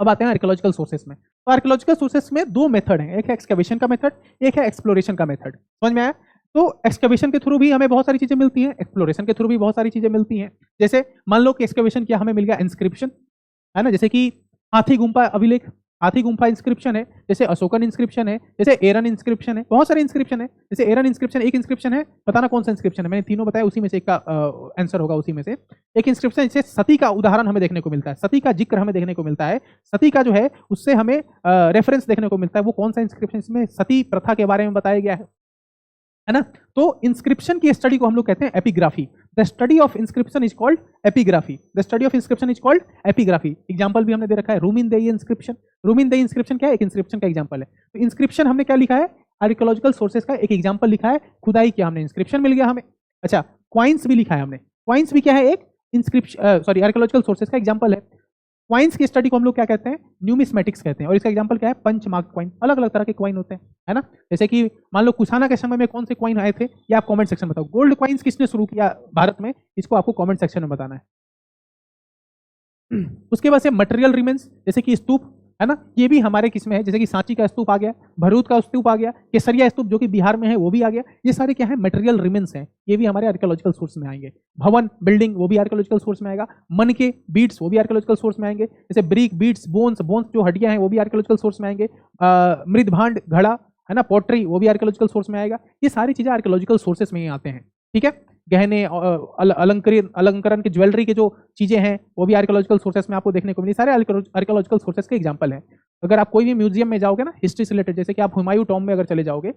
अब आते हैं आर्कियोलॉजिकल सोर्सेस में। तो आर्कियोलॉजिकल सोर्सेस में दो मेथड हैं, एक है एक्सकवेशन का मेथड, एक है एक्सप्लोरेशन का मेथड। समझ में आया? तो एक्सकवेशन के थ्रू भी हमें बहुत सारी चीजें मिलती हैं, एक्सप्लोरेशन के थ्रू भी बहुत सारी चीजें मिलती हैं। जैसे मान लो कि एक्सकवेशन किया, हमें मिल गया इंस्क्रिप्शन, है ना, जैसे कि हाथी गुम्फा अभिलेख, हाथी गुम्फा इंस्क्रिप्शन है, जैसे अशोकन इंस्क्रिप्शन है, जैसे एरन इंस्क्रिप्शन है, बहुत सारे इंस्क्रिप्शन है। जैसे एरन इंस्क्रिप्शन एक इंस्क्रिप्शन है, बताना कौन सा इंस्क्रिप्शन है, मैंने तीनों बताया, उसी में से एक का आंसर होगा, उसी में से एक इंस्क्रिप्शन। जैसे सती का उदाहरण हमें देखने को मिलता है, सती का जिक्र हमें देखने को मिलता है, सती का जो है उससे हमें रेफरेंस देखने को मिलता है। वो कौन सा इंस्क्रिप्शन? इसमें सती प्रथा के बारे में बताया गया है ना। तो इंस्क्रिप्शन की स्टडी को हम लोग कहते हैं epigraphy. The study of inscription is called epigraphy. The study of inscription is called epigraphy. Example भी हमने दे रखा है, रूमिनदेई इंस्क्रिप्शन। रूमिनदेई इंस्क्रिप्शन क्या है? एक इंस्क्रिप्शन का एग्जांपल है। तो इंस्क्रिप्शन हमने क्या लिखा है? आर्कियोलॉजिकल सोर्सेज का एक एग्जांपल लिखा है, खुदाई किया हमने, इंस्क्रिप्शन मिल गया हमें। अच्छा, क्वाइंस भी लिखा है हमने। क्वाइंस भी क्या है? एक इंस्क्रिप्शन, सॉरी, आर्कियोलॉजिकल सोर्सेज का एग्जांपल है। क्वाइंस की स्टडी को हम लोग क्या कहते हैं? न्यूमिस्मेटिक्स कहते हैं। और इसका एग्जांपल क्या है? Punch mark coin. अलग अलग तरह के क्वाइन होते हैं, है ना। जैसे कि मान लो कुशाना के समय में कौन से क्वाइन आए थे, ये आप कमेंट सेक्शन में बताओ। गोल्ड क्वाइंस किसने शुरू किया भारत में, इसको आपको कमेंट सेक्शन में बताना है। उसके बाद से मटेरियल रिमेन्स, जैसे कि स्तूप, है ना, ये भी हमारे किसमें है? जैसे कि सांची का स्तूप आ गया, भरूच का स्तूप आ गया, केसरिया स्तूप जो कि बिहार में है वो भी आ गया। ये सारे क्या है? मटेरियल रिमेन्स हैं, ये भी हमारे आर्कियोलॉजिकल सोर्स में आएंगे। भवन, बिल्डिंग, वो भी आर्कियोलॉजिकल सोर्स में आएगा। मन के बीड्स, वो भी आर्कियोलॉजिकल सोर्स में आएंगे। जैसे ब्रिक, बीड्स, बोन्स, बोन्स जो हड्डियां हैं वो भी आर्कियोलॉजिकल सोर्स में आएंगे। मृद भांड, घड़ा, है ना, पोट्री, वो भी आर्कियोलॉजिकल सोर्स में आएगा। ये सारी चीजें आर्कियोलॉजिकल सोर्सेस में ही आते हैं, ठीक है। गहने, अलंकरण की ज्वेलरी की जो चीजें हैं वो भी आर्कियोलॉजिकल सोर्सेस में आपको देखने को मिली। सारे आर्कियोलॉजिकल सोर्सेस के एग्जांपल हैं। अगर आप कोई भी म्यूजियम में जाओगे ना, हिस्ट्री से रिलेटेड, जैसे कि आप हुमायूं टॉम्ब में अगर चले जाओगे,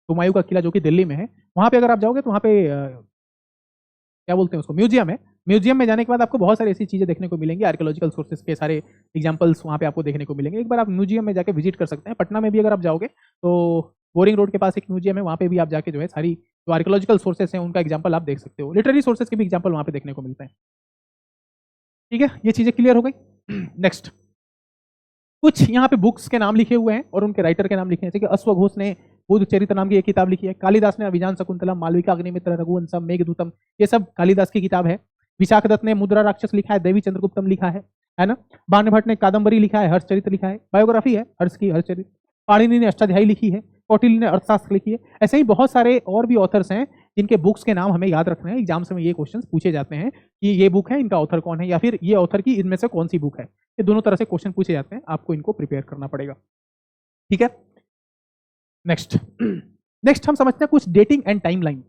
हुमायूं का किला जो कि दिल्ली में है, वहां पे अगर आप जाओगे तो वहां पे क्या बोलते हैं उसको, म्यूजियम है। म्यूजियम में जाने के बाद आपको बहुत सारी ऐसी चीजें देखने को मिलेंगी, आर्कियोलॉजिकल सोर्सेस के सारे एग्जांपल्स वहां पे आपको देखने को मिलेंगे। एक बार आप म्यूजियम में जाके विजिट कर सकते हैं। पटना में भी अगर आप जाओगे तो बोरिंग रोड के पास एक म्यूजियम है, वहाँ पे भी आप जाके जो है सारी जो आर्कियोलॉजिकल सोर्सेस हैं उनका एग्जांपल आप देख सकते हो। लिटरेरी सोर्सेस के भी एग्जांपल वहाँ पे देखने को मिलते हैं, ठीक है। ये चीजें क्लियर हो गई। नेक्स्ट, कुछ यहाँ पे बुक्स के नाम लिखे हुए हैं और उनके राइटर के नाम लिखे हैं। जैसे कि अश्वघोष ने बुद्ध चरित्र नाम की एक किताब लिखी है, कालिदास ने अभिजान शकुंतलम, मालविका अग्निमित्र, रघुवंशम, मेघदूतम, ये सब कालिदास की किताब है। विशाख दत्त ने मुद्रा राक्षस लिखा है, देवी चंद्रगुप्तम लिखा है ना। बाणभट्ट ने कादम्बरी लिखा है, हर्षचरित्र लिखा है, बायोग्राफी है हर्ष की, हर्षचरित्र। पाणिनि ने अष्टाध्यायी लिखी है, कौटिल्य ने अर्थशास्त्र लिखी है। ऐसे ही बहुत सारे और भी ऑथर्स हैं जिनके बुक्स के नाम हमें याद रखने हैं। एग्जाम्स में ये क्वेश्चन पूछे जाते हैं कि ये बुक है, इनका ऑथर कौन है, या फिर ये ऑथर की इनमें से कौन सी बुक है। ये दोनों तरह से क्वेश्चन पूछे जाते हैं, आपको इनको प्रिपेयर करना पड़ेगा, ठीक है। नेक्स्ट हम समझते हैं कुछ डेटिंग एंड टाइमलाइन।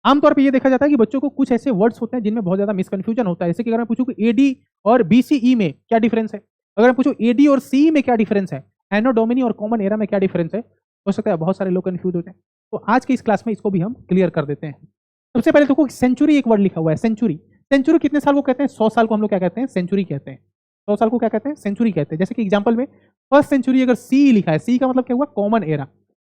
आमतौर पे ये देखा जाता है कि बच्चों को कुछ ऐसे वर्ड्स होते हैं जिनमें बहुत ज्यादा मिसकंफ्यूजन होता है। जैसे कि अगर मैं पूछूं कि एडी और बीसीई में क्या डिफरेंस है, अगर मैं पूछूं एडी और सीई में क्या डिफरेंस है, एनो डोमिनी और कॉमन एरा में क्या डिफरेंस है, हो सकता है बहुत सारे लोग कंफ्यूज होते हैं। तो आज के इस क्लास में इसको भी हम क्लियर कर देते हैं। सबसे पहले देखो, सेंचुरी एक वर्ड लिखा हुआ है, सेंचुरी। सेंचुरी कितने साल को कहते हैं? 100 साल को हम लोग क्या कहते हैं? सेंचुरी कहते हैं। 100 साल को क्या कहते हैं? सेंचुरी कहते हैं। जैसे कि एग्जाम्पल में फर्स्ट सेंचुरी अगर सी लिखा है, सी का मतलब क्या हुआ? Common era.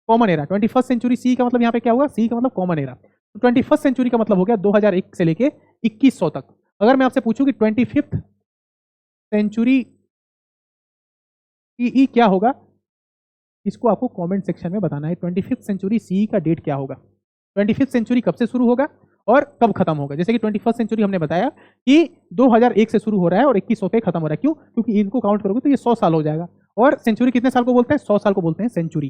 Common era 21st century, C का मतलब यहाँ पे क्या हुआ? सी का मतलब कॉमन एरा। तो 21st सेंचुरी का मतलब हो गया 2001 से लेके 2100 तक। अगर मैं आपसे पूछूं कि 25th सेंचुरी ई क्या होगा, इसको आपको कमेंट सेक्शन में बताना है। 25th सेंचुरी सी का डेट क्या होगा, 25th सेंचुरी कब से शुरू होगा और कब खत्म होगा। जैसे कि 21st सेंचुरी हमने बताया कि 2001 से शुरू हो रहा है और 2100 पे खत्म हो रहा है। क्यों? क्योंकि इनको काउंट करोगे तो ये 100 साल हो जाएगा। और सेंचुरी कितने साल को बोलते हैं? 100 साल को बोलते हैं सेंचुरी,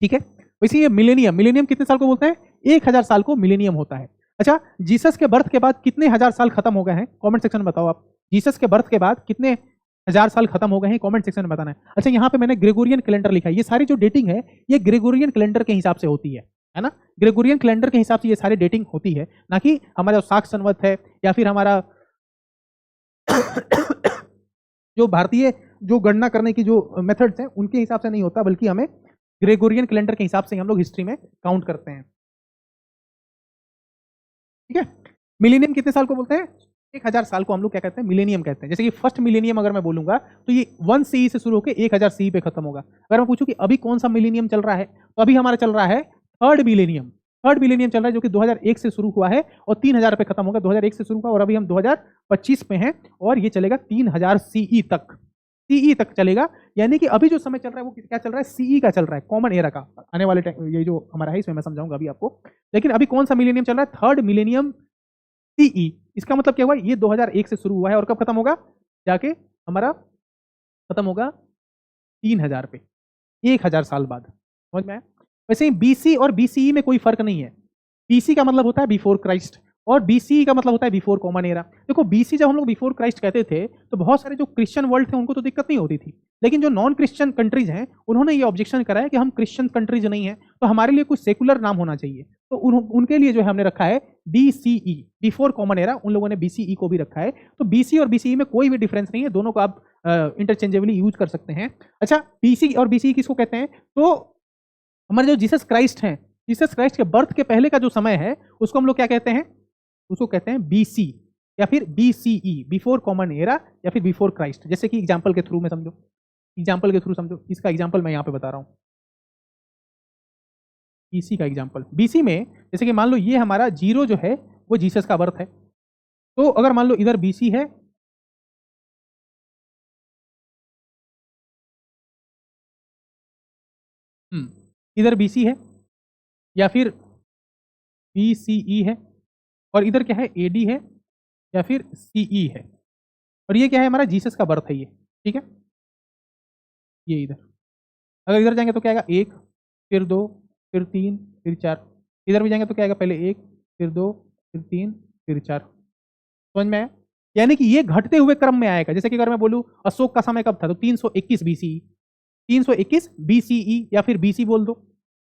ठीक है। वैसे ये मिलेनियम, मिलेनियम कितने साल को बोलते हैं? 1000 साल को मिलेनियम होता है। अच्छा, जीसस के बर्थ के बाद कितने हजार साल खत्म हो गए हैं? कमेंट सेक्शन में बताओ आप। जीसस के बर्थ के बाद कितने हजार साल खत्म हो गए हैं? कमेंट सेक्शन में बताना है। अच्छा, यहाँ पे मैंने ग्रेगोरियन कैलेंडर लिखा है। ये सारी जो डेटिंग है ये ग्रेगोरियन कैलेंडर के हिसाब से होती है ना। ग्रेगोरियन कैलेंडर के हिसाब से ये सारी डेटिंग होती है, ना कि हमारा साक्ष संवत है या फिर हमारा जो भारतीय जो गणना करने की जो मेथड्स हैं उनके हिसाब से नहीं होता, बल्कि हमें ग्रेगोरियन कैलेंडर के हिसाब से हम लोग हिस्ट्री में काउंट करते हैं, ठीक है। मिलेनियम कितने साल को बोलते हैं? 1000 साल को हम लोग क्या कहते हैं, मिलेनियम कहते हैं। जैसे कि फर्स्ट मिलेनियम अगर मैं बोलूंगा तो ये 1 CE से शुरू होकर 1000 CE पे खत्म होगा। अगर मैं पूछूं कि अभी कौन सा मिलेनियम चल रहा है, तो अभी हमारा चल रहा है थर्ड मिलेनियम। थर्ड मिलेनियम चल रहा है जो कि 2001 से शुरू हुआ है और 3000 पे खत्म होगा। 2001 से शुरू हुआ और अभी हम 2025 में हैं और ये चलेगा 3000 CE तक, CE तक चलेगा। यानी कि अभी जो समय चल रहा है वो क्या चल रहा है, CE का चल रहा है, कॉमन एरा का। आने वाले ये जो हमारा है इसमें मैं समझाऊंगा अभी आपको। लेकिन अभी कौन सा मिलेनियम चल रहा है, थर्ड मिलेनियम CE। इसका मतलब क्या हुआ, ये 2001 से शुरू हुआ है और कब खत्म होगा, जाके हमारा खत्म होगा 3000 पे, 1000 साल बाद। समझ में आया? वैसे ही BC और BCE में कोई फर्क नहीं है। BC का मतलब होता है बिफोर क्राइस्ट और BCE का मतलब होता है बिफोर कॉमन एरा। देखो BC जब हम लोग बिफोर क्राइस्ट कहते थे तो बहुत सारे जो क्रिश्चियन वर्ल्ड थे उनको तो दिक्कत नहीं होती थी, लेकिन जो नॉन क्रिश्चियन कंट्रीज हैं उन्होंने ये ऑब्जेक्शन करा है कि हम क्रिश्चियन कंट्रीज नहीं है तो हमारे लिए कुछ सेकुलर नाम होना चाहिए। तो उनके लिए जो है हमने रखा है BCE, बिफोर कॉमन एरा। उन लोगों ने BCE को भी रखा है। तो BC और BCE में कोई भी डिफरेंस नहीं है, दोनों को आप इंटरचेंजेबली यूज कर सकते हैं। अच्छा, BC और BCE किसको कहते हैं, तो हमारे जो जीसस क्राइस्ट हैं, जीसस क्राइस्ट के बर्थ के पहले का जो समय है उसको हम लोग क्या कहते हैं, उसको कहते हैं BC या फिर BCE, बिफोर कॉमन एरा या फिर बिफोर क्राइस्ट। जैसे कि एग्जांपल के थ्रू में समझो, एग्जांपल के थ्रू समझो। इसका एग्जांपल मैं यहाँ पे बता रहा हूँ, BC का एग्जांपल। BC में जैसे कि मान लो ये हमारा 0 जो है वो जीसस का बर्थ है। तो अगर मान लो इधर BC है, इधर BC है या फिर BCE है और इधर क्या है, AD है या फिर CE है, और ये क्या है, हमारा जीसस का बर्थ है ये। ठीक है, ये इधर अगर इधर जाएंगे तो क्या आएगा, 1 फिर 2 फिर 3 फिर 4। इधर भी जाएंगे तो क्या आएगा, पहले 1 फिर 2 फिर 3 फिर 4। समझ में आया? यानी कि ये घटते हुए क्रम में आएगा। जैसे कि अगर मैं बोलूं अशोक का समय कब था, तो 321 BCE, 321 BCE या फिर BC बोल दो।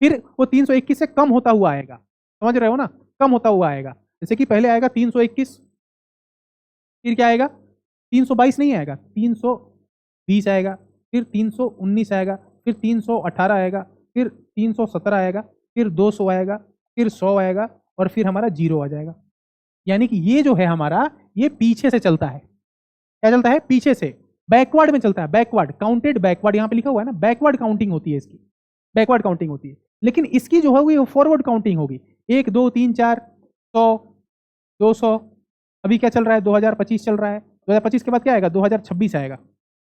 फिर वो 321 से कम होता हुआ आएगा। समझ रहे हो ना, कम होता हुआ आएगा। जैसे कि पहले आएगा 321, फिर क्या आएगा, 322 नहीं आएगा, 320 आएगा, फिर 319 आएगा, फिर 318 आएगा, फिर 317 आएगा, फिर 200 आएगा, फिर 100 आएगा और फिर हमारा 0 आ जाएगा। यानी कि ये जो है हमारा, ये पीछे से चलता है। क्या चलता है, पीछे से, बैकवर्ड में चलता है, बैकवर्ड काउंटेड, बैकवर्ड यहाँ पे लिखा हुआ है ना, बैकवर्ड काउंटिंग होती है इसकी, बैकवर्ड काउंटिंग होती है। लेकिन इसकी जो होगी वो फॉरवर्ड काउंटिंग होगी। 1 2 3 4 100 200। अभी क्या चल रहा है, 2025 चल रहा है। 2025 के बाद क्या आएगा, 2026 आएगा।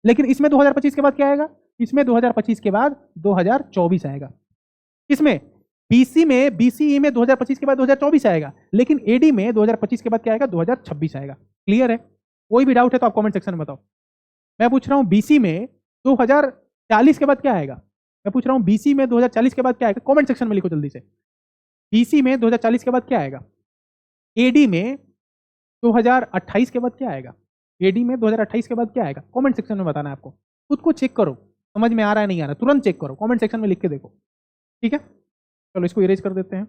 लेकिन इसमें 2025 के बाद क्या आएगा, इसमें 2025 के बाद 2024 आएगा। इसमें BC में, BCE में 2025 के बाद 2024 आएगा, लेकिन AD में 2025 के बाद क्या आएगा, 2026 आएगा। क्लियर है? कोई भी डाउट है तो आप कमेंट सेक्शन में बताओ। मैं पूछ रहा हूँ BC में 2040 के बाद क्या आएगा, मैं पूछ रहा हूँ BC में 2040 के बाद क्या आएगा, कमेंट सेक्शन में लिखो जल्दी से। BC में 2040 के बाद क्या आएगा, AD में 2028 के बाद क्या आएगा, AD में 2028 के बाद क्या आएगा, कमेंट सेक्शन में बताना है आपको। खुद को चेक करो, समझ में आ रहा है नहीं आ रहा, तुरंत चेक करो, कमेंट सेक्शन में लिख के देखो। ठीक है, चलो इसको इरेज कर देते हैं।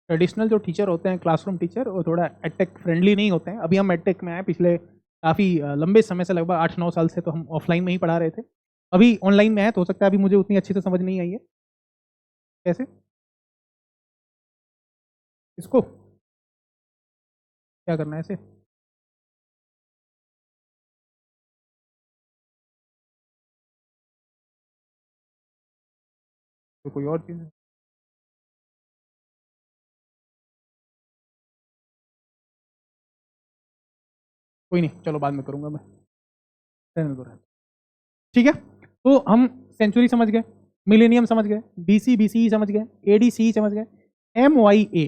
ट्रेडिशनल जो टीचर होते हैं, क्लासरूम टीचर, वो थोड़ा एडटेक फ्रेंडली नहीं होते हैं। अभी हम एडटेक में आए, पिछले काफ़ी लंबे समय से, लगभग 8-9 साल से तो हम ऑफलाइन में ही पढ़ा रहे थे। अभी ऑनलाइन में है तो हो सकता है अभी मुझे उतनी अच्छी से समझ नहीं आई है। कैसे, इसको क्या करना है ऐसे, तो कोई और चीज़ है? कोई नहीं, चलो बाद में करूँगा मैं, रहने दो रहने दो। ठीक है, तो हम सेंचुरी समझ गए, मिलेनियम समझ गए, BC BCE समझ गए, AD CE समझ गए। MYA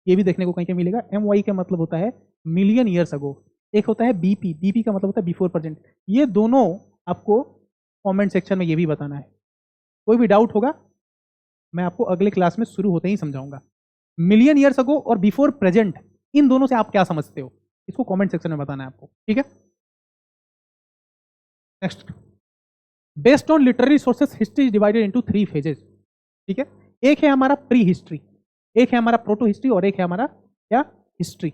ये भी देखने को कहीं कहीं मिलेगा। MY का मतलब होता है मिलियन ईयर्स अगो। एक होता है BP, BP का मतलब होता है बिफोर प्रेजेंट। ये दोनों आपको कमेंट सेक्शन में ये भी बताना है। कोई भी डाउट होगा मैं आपको अगले क्लास में शुरू होते ही समझाऊंगा। मिलियन ईयर्स अगो और बिफोर प्रेजेंट, इन दोनों से आप क्या समझते हो, इसको कमेंट सेक्शन में बताना है आपको, ठीक है। Next, based on literary sources history is divided into 3 phases, ठीक है। एक है हमारा प्री हिस्ट्री, एक है हमारा प्रोटो हिस्ट्री और एक है हमारा क्या, हिस्ट्री।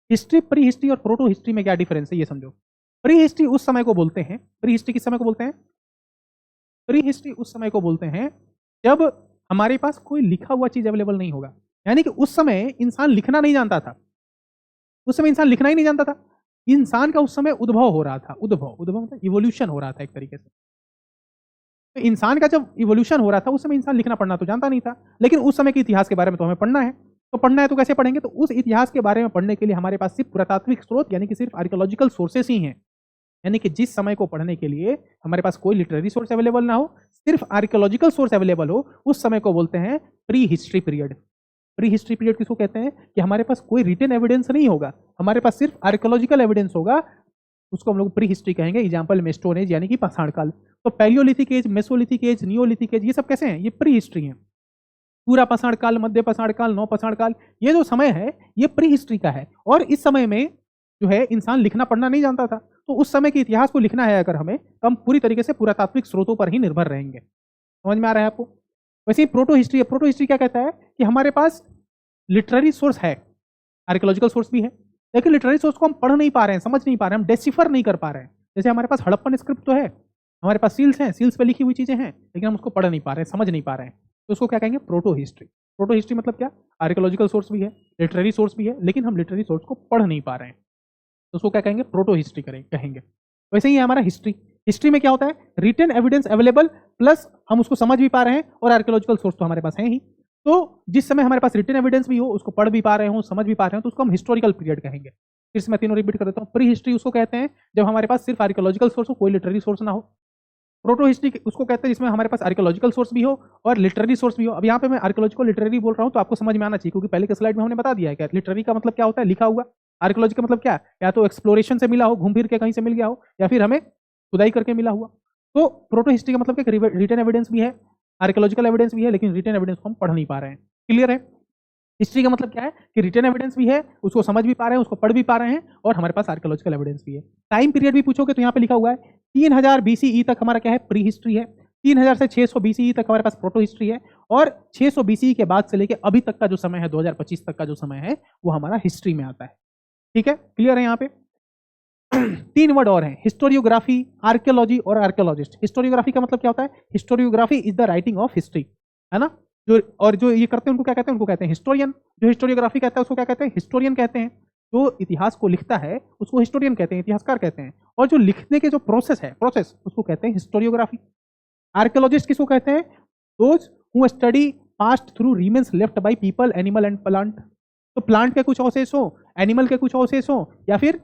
हिस्ट्री, प्री हिस्ट्री और प्रोटो हिस्ट्री में क्या डिफरेंस है ये समझो। प्री हिस्ट्री उस समय को बोलते हैं, प्री हिस्ट्री किस समय को बोलते हैं, प्री हिस्ट्री उस समय को बोलते हैं जब हमारे पास कोई लिखा हुआ चीज अवेलेबल नहीं होगा, यानी कि उस समय इंसान लिखना नहीं जानता था, उस समय इंसान लिखना ही नहीं जानता था। इंसान का उस समय उद्भव हो रहा था, उद्भव मतलब इवोल्यूशन हो रहा था एक तरीके से। तो इंसान का जब इवोल्यूशन हो रहा था उस समय इंसान लिखना पढ़ना तो जानता नहीं था, लेकिन उस समय के इतिहास के बारे में तो हमें पढ़ना है, तो पढ़ना है तो कैसे पढ़ेंगे, तो उस इतिहास के बारे में पढ़ने के लिए हमारे पास सिर्फ पुरातात्विक स्रोत यानी कि सिर्फ आर्कियोलॉजिकल सोर्सेस ही हैं। यानी कि जिस समय को पढ़ने के लिए हमारे पास कोई लिटरेरी सोर्स अवेलेबल ना हो, सिर्फ आर्कियोलॉजिकल सोर्स अवेलेबल हो, उस समय को बोलते हैं pre history period. Pre history period किसको कहते हैं कि हमारे पास कोई रिटन एविडेंस नहीं होगा, हमारे पास सिर्फ आर्कियोलॉजिकल एविडेंस होगा, उसको हम लोग प्री हिस्ट्री कहेंगे। एग्जाम्पल में स्टोन एज यानी कि पाषाण काल। तो palaeolithic age, mesolithic age, neolithic age, ये सब कैसे हैं, ये प्री हिस्ट्री हैं। पूरा पाषाण काल, मध्य पाषाण काल, नव पाषाण काल, ये जो समय है ये प्री हिस्ट्री का है। और इस समय में जो है इंसान लिखना पढ़ना नहीं जानता था, तो उस समय के इतिहास को लिखना है अगर हमें, तो हम पूरी तरीके से पुरातात्विक स्रोतों पर ही निर्भर रहेंगे। समझ में आ रहा है आपको। वैसे ही प्रोटो हिस्ट्री है, प्रोटो हिस्ट्री क्या कहता है कि हमारे पास लिटरेरी सोर्स है, आर्कियोलॉजिकल सोर्स भी है, लेकिन लिटरेरी सोर्स को हम पढ़ नहीं पा रहे हैं, समझ नहीं पा रहे हैं, हम डेसिफर नहीं कर पा रहे हैं। जैसे हमारे पास हड़प्पन स्क्रिप्ट तो है, हमारे पास सील्स हैं, सील्स पे लिखी हुई चीजें हैं, लेकिन हम उसको पढ़ नहीं पा रहे हैं, समझ नहीं पा रहे हैं, तो उसको क्या कहेंगे, प्रोटो हिस्ट्री। प्रोटो हिस्ट्री मतलब क्या, आर्कियोलॉजिकल सोर्स भी है, लिटरेरी सोर्स भी है, लेकिन हम लिटरेरी सोर्स को पढ़ नहीं पा रहे हैं, तो उसको क्या कहेंगे, प्रोटो हिस्ट्री कहेंगे। वैसे ही है हमारा हिस्ट्री। हिस्ट्री में क्या होता है, रिटन एविडेंस अवेलेबल प्लस हम उसको समझ भी पा रहे हैं और आर्कियोलॉजिकल सोर्स तो हमारे पास है ही। तो जिस समय हमारे पास रिटन एविडेंस भी हो, उसको पढ़ भी पा रहे हो, समझ भी पा रहे हो, तो उसको हम हिस्टोरिकल पीरियड कहेंगे। फिर से मैं तीनों रिपीट कर देता हूँ। प्री हिस्ट्री उसको कहते हैं जब हमारे पास सिर्फ आर्कियोलॉजिकल सोर्स हो, कोई लिटरेरी सोर्स ना हो। प्रोटो हिस्ट्री उसको कहते हैं जिसमें हमारे पास आर्कियोलॉजिकल सोर्स भी हो और लिटरेरी सोर्स भी हो। अब यहाँ पे मैं आर्कियोलॉजिकल लिटरेरी बोल रहा हूँ तो आपको समझ में आना चाहिए, क्योंकि पहले के स्लाइड में हमने बता दिया है कि लिटरेरी का मतलब क्या होता है, लिखा हुआ। आर्कियोलॉजी का मतलब क्या, या तो एक्सप्लोरेशन से मिला हो, घूम फिर के कहीं से मिल गया हो, या फिर हमें खुदाई करके मिला हुआ। तो प्रोटो हिस्ट्री का मतलब क्या, रिटन एविडेंस भी है, आर्कियोलॉजिकल एविडेंस भी है, लेकिन रिटन एविडेंस को हम पढ़ नहीं पा रहे हैं। क्लियर है। हिस्ट्री का मतलब क्या है कि रिटन एविडेंस भी है, उसको समझ भी पा रहे हैं, उसको पढ़ भी पा रहे हैं, और हमारे पास आर्कियोलॉजिकल एविडेंस भी है। टाइम पीरियड भी पूछोगे तो यहाँ पे लिखा हुआ है 3000 BCE तक हमारा क्या है, प्री हिस्ट्री है। 3000 से 600 BCE तक हमारे पास प्रोटो हिस्ट्री है, और 600 BCE के बाद से लेकर अभी तक का जो समय है, 2025 तक का जो समय है, वो हमारा हिस्ट्री में आता है। ठीक है, क्लियर है। यहाँ पे 3 वर्ड और हैं, हिस्टोरियोग्राफी, आर्कियोलॉजी और आर्कियोलॉजिस्ट। हिस्टोरियोग्राफी का मतलब क्या होता है, historiography is the writing of history, है ना। जो ये करते हैं उनको क्या कहते हैं, उनको कहते हैं हिस्टोरियन। जो हिस्टोरियोग्राफी कहता है उसको क्या कहते हैं, हिस्टोरियन कहते हैं। जो इतिहास को लिखता है उसको हिस्टोरियन कहते हैं, इतिहासकार कहते हैं। और जो लिखने के जो प्रोसेस है, उसको कहते हैं हिस्टोरियोग्राफी। आर्कियोलॉजिस्ट किसको कहते हैं, those who study past through remains left by people, animal and plant. तो प्लांट के कुछ अवशेष हो, एनिमल के कुछ अवशेष हो, या फिर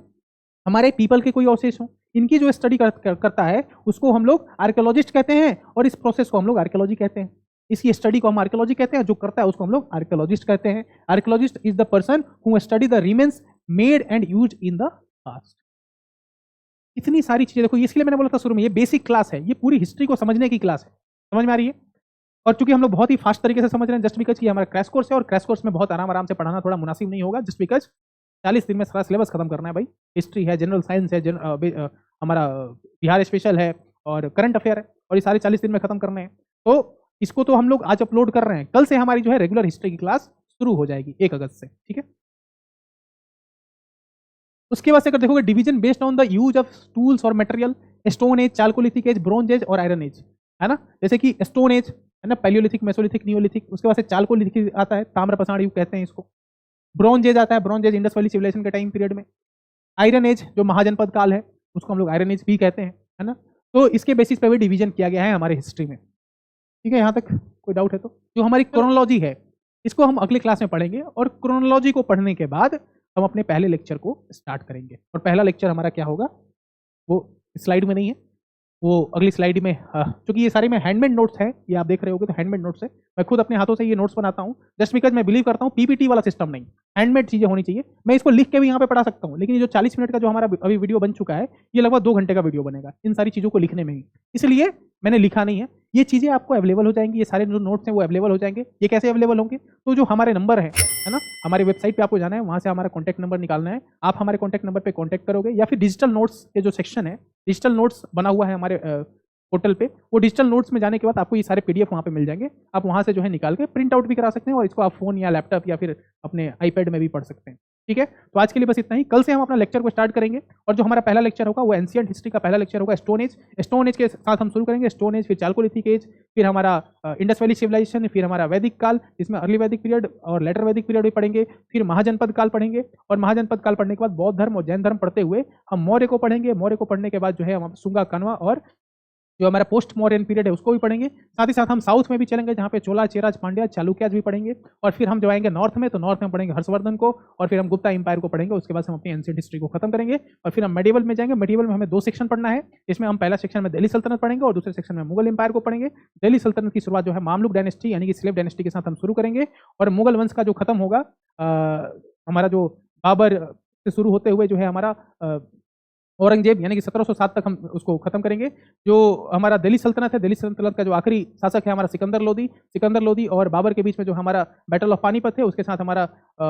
हमारे पीपल के कोई अवशेष हो, इनकी जो स्टडी करता है उसको हम लोग आर्कियोलॉजिस्ट कहते हैं, और इस प्रोसेस को हम लोग आर्कियोलॉजी कहते हैं। इसकी स्टडी को हम आर्कियोलॉजी कहते हैं, जो करता है उसको हम लोग आर्कियोलॉजिस्ट कहते हैं। Archaeologist is the person who study the remains made and used in the past. इतनी सारी चीजें देखो, इसलिए मैंने बोला था शुरू में, ये बेसिक क्लास है, ये पूरी हिस्ट्री को समझने की क्लास है। समझ में आ रही है। और चूंकि हम लोग बहुत ही फास्ट तरीके से समझ रहे हैं, जस्ट बिकॉज कि हमारा क्रैश कोर्स है, और क्रैश कोर्स में बहुत आराम से पढ़ाना थोड़ा मुनासिब नहीं होगा, जस्ट बिकॉज 40 दिन में सारा सिलेबस खत्म करना है भाई। हिस्ट्री है, जनरल साइंस है, हमारा बिहार स्पेशल है, और करंट अफेयर है, और ये सारे 40 दिन में खत्म करने हैं। तो इसको तो हम लोग आज अपलोड कर रहे हैं, कल से हमारी जो है रेगुलर हिस्ट्री की क्लास शुरू हो जाएगी 1 अगस्त से। ठीक है। उसके बाद से अगर देखोगे, division based on the use of tools और material, stone age, chalcolithic age, bronze age और आयरन एज, है ना। जैसे कि स्टोन एज है ना, पैलियोलिथिक, मेसोलिथिक, नियोलिथिक। उसके बाद से चालकोलिथिक आता है, ताम्रपाषाण युग कहते हैं इसको। ब्रोंज एज आता है, bronze age Indus valley civilisation के टाइम पीरियड में। आयरन एज जो महाजनपद काल है, उसको हम लोग आयरन एज भी कहते हैं, है ना। तो इसके बेसिस पे भी डिवीजन किया गया है हमारे हिस्ट्री में। ठीक है, यहाँ तक कोई डाउट है तो। जो हमारी क्रोनोलॉजी है, इसको हम अगले क्लास में पढ़ेंगे, और क्रोनोलॉजी को पढ़ने के बाद हम अपने पहले लेक्चर को स्टार्ट करेंगे। और पहला लेक्चर हमारा क्या होगा, वो स्लाइड में नहीं है, वो अगली स्लाइड में चूंकि ये सारे में हैंडमेड नोट्स हैं, ये आप देख रहे होगे तो हैंडमेड नोट्स है। मैं खुद अपने हाथों से ये नोट्स बनाता हूँ जस्ट बिकॉज मैं बिलीव करता हूँ पीपीटी वाला सिस्टम नहीं, हैंडमेड चीजें होनी चाहिए। मैं इसको लिख के भी यहाँ पे पढ़ा सकता हूँ, लेकिन ये जो 40 मिनट का जो हमारा अभी वीडियो बन चुका है, ये लगभग 2 घंटे का वीडियो बनेगा इन सारी चीजों को लिखने में ही, इसलिए मैंने लिखा नहीं है। ये चीजें आपको अवेलेबल हो जाएंगी, ये सारे जो नोट्स हैं वो अवेलेबल हो जाएंगे। ये कैसे अवेलेबल होंगे? तो जो हमारे नंबर है ना, हमारी वेबसाइट पे आपको जाना है, वहां से हमारा कॉन्टैक्ट नंबर निकालना है। आप हमारे कॉन्टैक्ट नंबर पे कॉन्टैक्ट करोगे, या फिर डिजिटल नोट्स के जो सेक्शन है, डिजिटल नोट्स बना हुआ है हमारे पोर्टल पे, वो डिजिटल नोट्स में जाने के बाद आपको ये सारे पीडीएफ वहाँ पे मिल जाएंगे। आप वहाँ से जो है निकाल के प्रिंट आउट भी करा सकते हैं, और इसको आप फोन या लैपटॉप या फिर अपने आईपैड में भी पढ़ सकते हैं। ठीक है, तो आज के लिए बस इतना ही। कल से हम अपना लेक्चर को स्टार्ट करेंगे, और जो हमारा पहला लेक्चर होगा वो एंशिएंट हिस्ट्री का पहला लेक्चर होगा, स्टोन एज। स्टोन एज के साथ हम शुरू करेंगे, स्टोन एज, फिर चालकोलिथिक एज, फिर हमारा इंडस वैली सिविलाइजेशन, फिर हमारा वैदिक काल, इसमें अर्ली वैदिक पीरियड और लेटर वैदिक पीरियड भी पढ़ेंगे, फिर महाजनपद काल पढ़ेंगे, और महाजनपद काल पढ़ने के बाद बौद्ध धर्म और जैन धर्म पढ़ते हुए हम मौर्य को पढ़ेंगे। मौर्य को पढ़ने के बाद जो है हम सुंगा, कनवा और जो हमारा पोस्ट मॉडर्न पीरियड है उसको भी पढ़ेंगे। साथ ही साथ हम साउथ में भी चलेंगे, जहाँ पे चोला, चेराज, पांड्या, चालुक्याज भी पढ़ेंगे। और फिर हम जो आएंगे नॉर्थ में, तो नॉर्थ में पढ़ेंगे हर्षवर्धन को, और फिर हम गुप्ता एम्पायर को पढ़ेंगे। उसके बाद हम अपनी एंशिएंट हिस्ट्री को खत्म करेंगे, और फिर हम मेडिवल में जाएंगे। मेडिवल में हमें 2 सेक्शन पढ़ना है, इसमें हम पहला सेक्शन में दिल्ली सल्तनत पढ़ेंगे, और दूसरे सेक्शन में मुगल एम्पायर को पढ़ेंगे। दिल्ली सल्तनत की शुरुआत जो है मामलुक डायनेस्टी यानी कि स्लेव डायनेस्टी के साथ हम शुरू करेंगे, और मुगल वंश का जो खत्म होगा हमारा जो बाबर से शुरू होते हुए जो है हमारा औरंगजेब यानी कि 1707 तक हम उसको खत्म करेंगे। जो हमारा दिल्ली सल्तनत है, दिल्ली सल्तनत का जो आखिरी शासक है हमारा सिकंदर लोदी। सिकंदर लोदी और बाबर के बीच में जो हमारा बैटल ऑफ पानीपत है, उसके साथ हमारा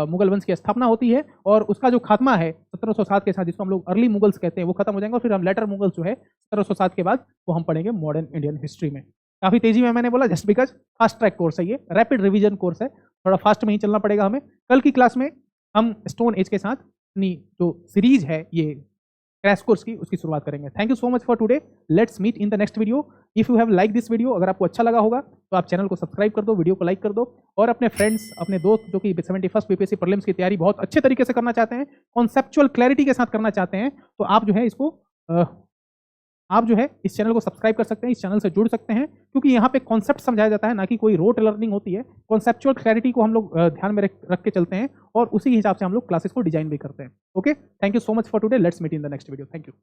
मुगल वंश की स्थापना होती है, और उसका जो खात्मा है 1707 के साथ, जिसको हम लोग अर्ली मुगल्स कहते हैं, वो खत्म हो जाएंगे। और फिर हम लेटर मुगल्स जो है 1707 के बाद वो हम पढ़ेंगे मॉडर्न इंडियन हिस्ट्री में। काफी तेजी में मैंने बोला just because fast track course है, ये रैपिड रिवीजन कोर्स है, थोड़ा फास्ट में ही चलना पड़ेगा हमें। कल की क्लास में हम स्टोन एज के साथ अपनी जो सीरीज है ये क्रैश कोर्स की, उसकी शुरुआत करेंगे। Thank you so much for today, let's meet in the next video. If you have like this video, अगर आपको अच्छा लगा होगा तो आप चैनल को सब्सक्राइब कर दो, वीडियो को लाइक कर दो, और अपने फ्रेंड्स, अपने दोस्त जो कि 71st बीपीएससी प्रीलिम्स की तैयारी बहुत अच्छे तरीके से करना चाहते हैं, कॉन्सेप्चुअल क्लैरिटी के साथ करना चाहते हैं, तो आप जो है इसको आप जो है इस चैनल को सब्सक्राइब कर सकते हैं, इस चैनल से जुड़ सकते हैं, क्योंकि यहाँ पे कॉन्सेप्ट समझाया जाता है, ना कि कोई रोट लर्निंग होती है। कॉन्सेप्चुअल क्लैरिटी को हम लोग ध्यान में रख के चलते हैं, और उसी हिसाब से हम लोग क्लासेस को डिजाइन भी करते हैं। Okay, thank you so much for today, let's meet in the next video. Thank you.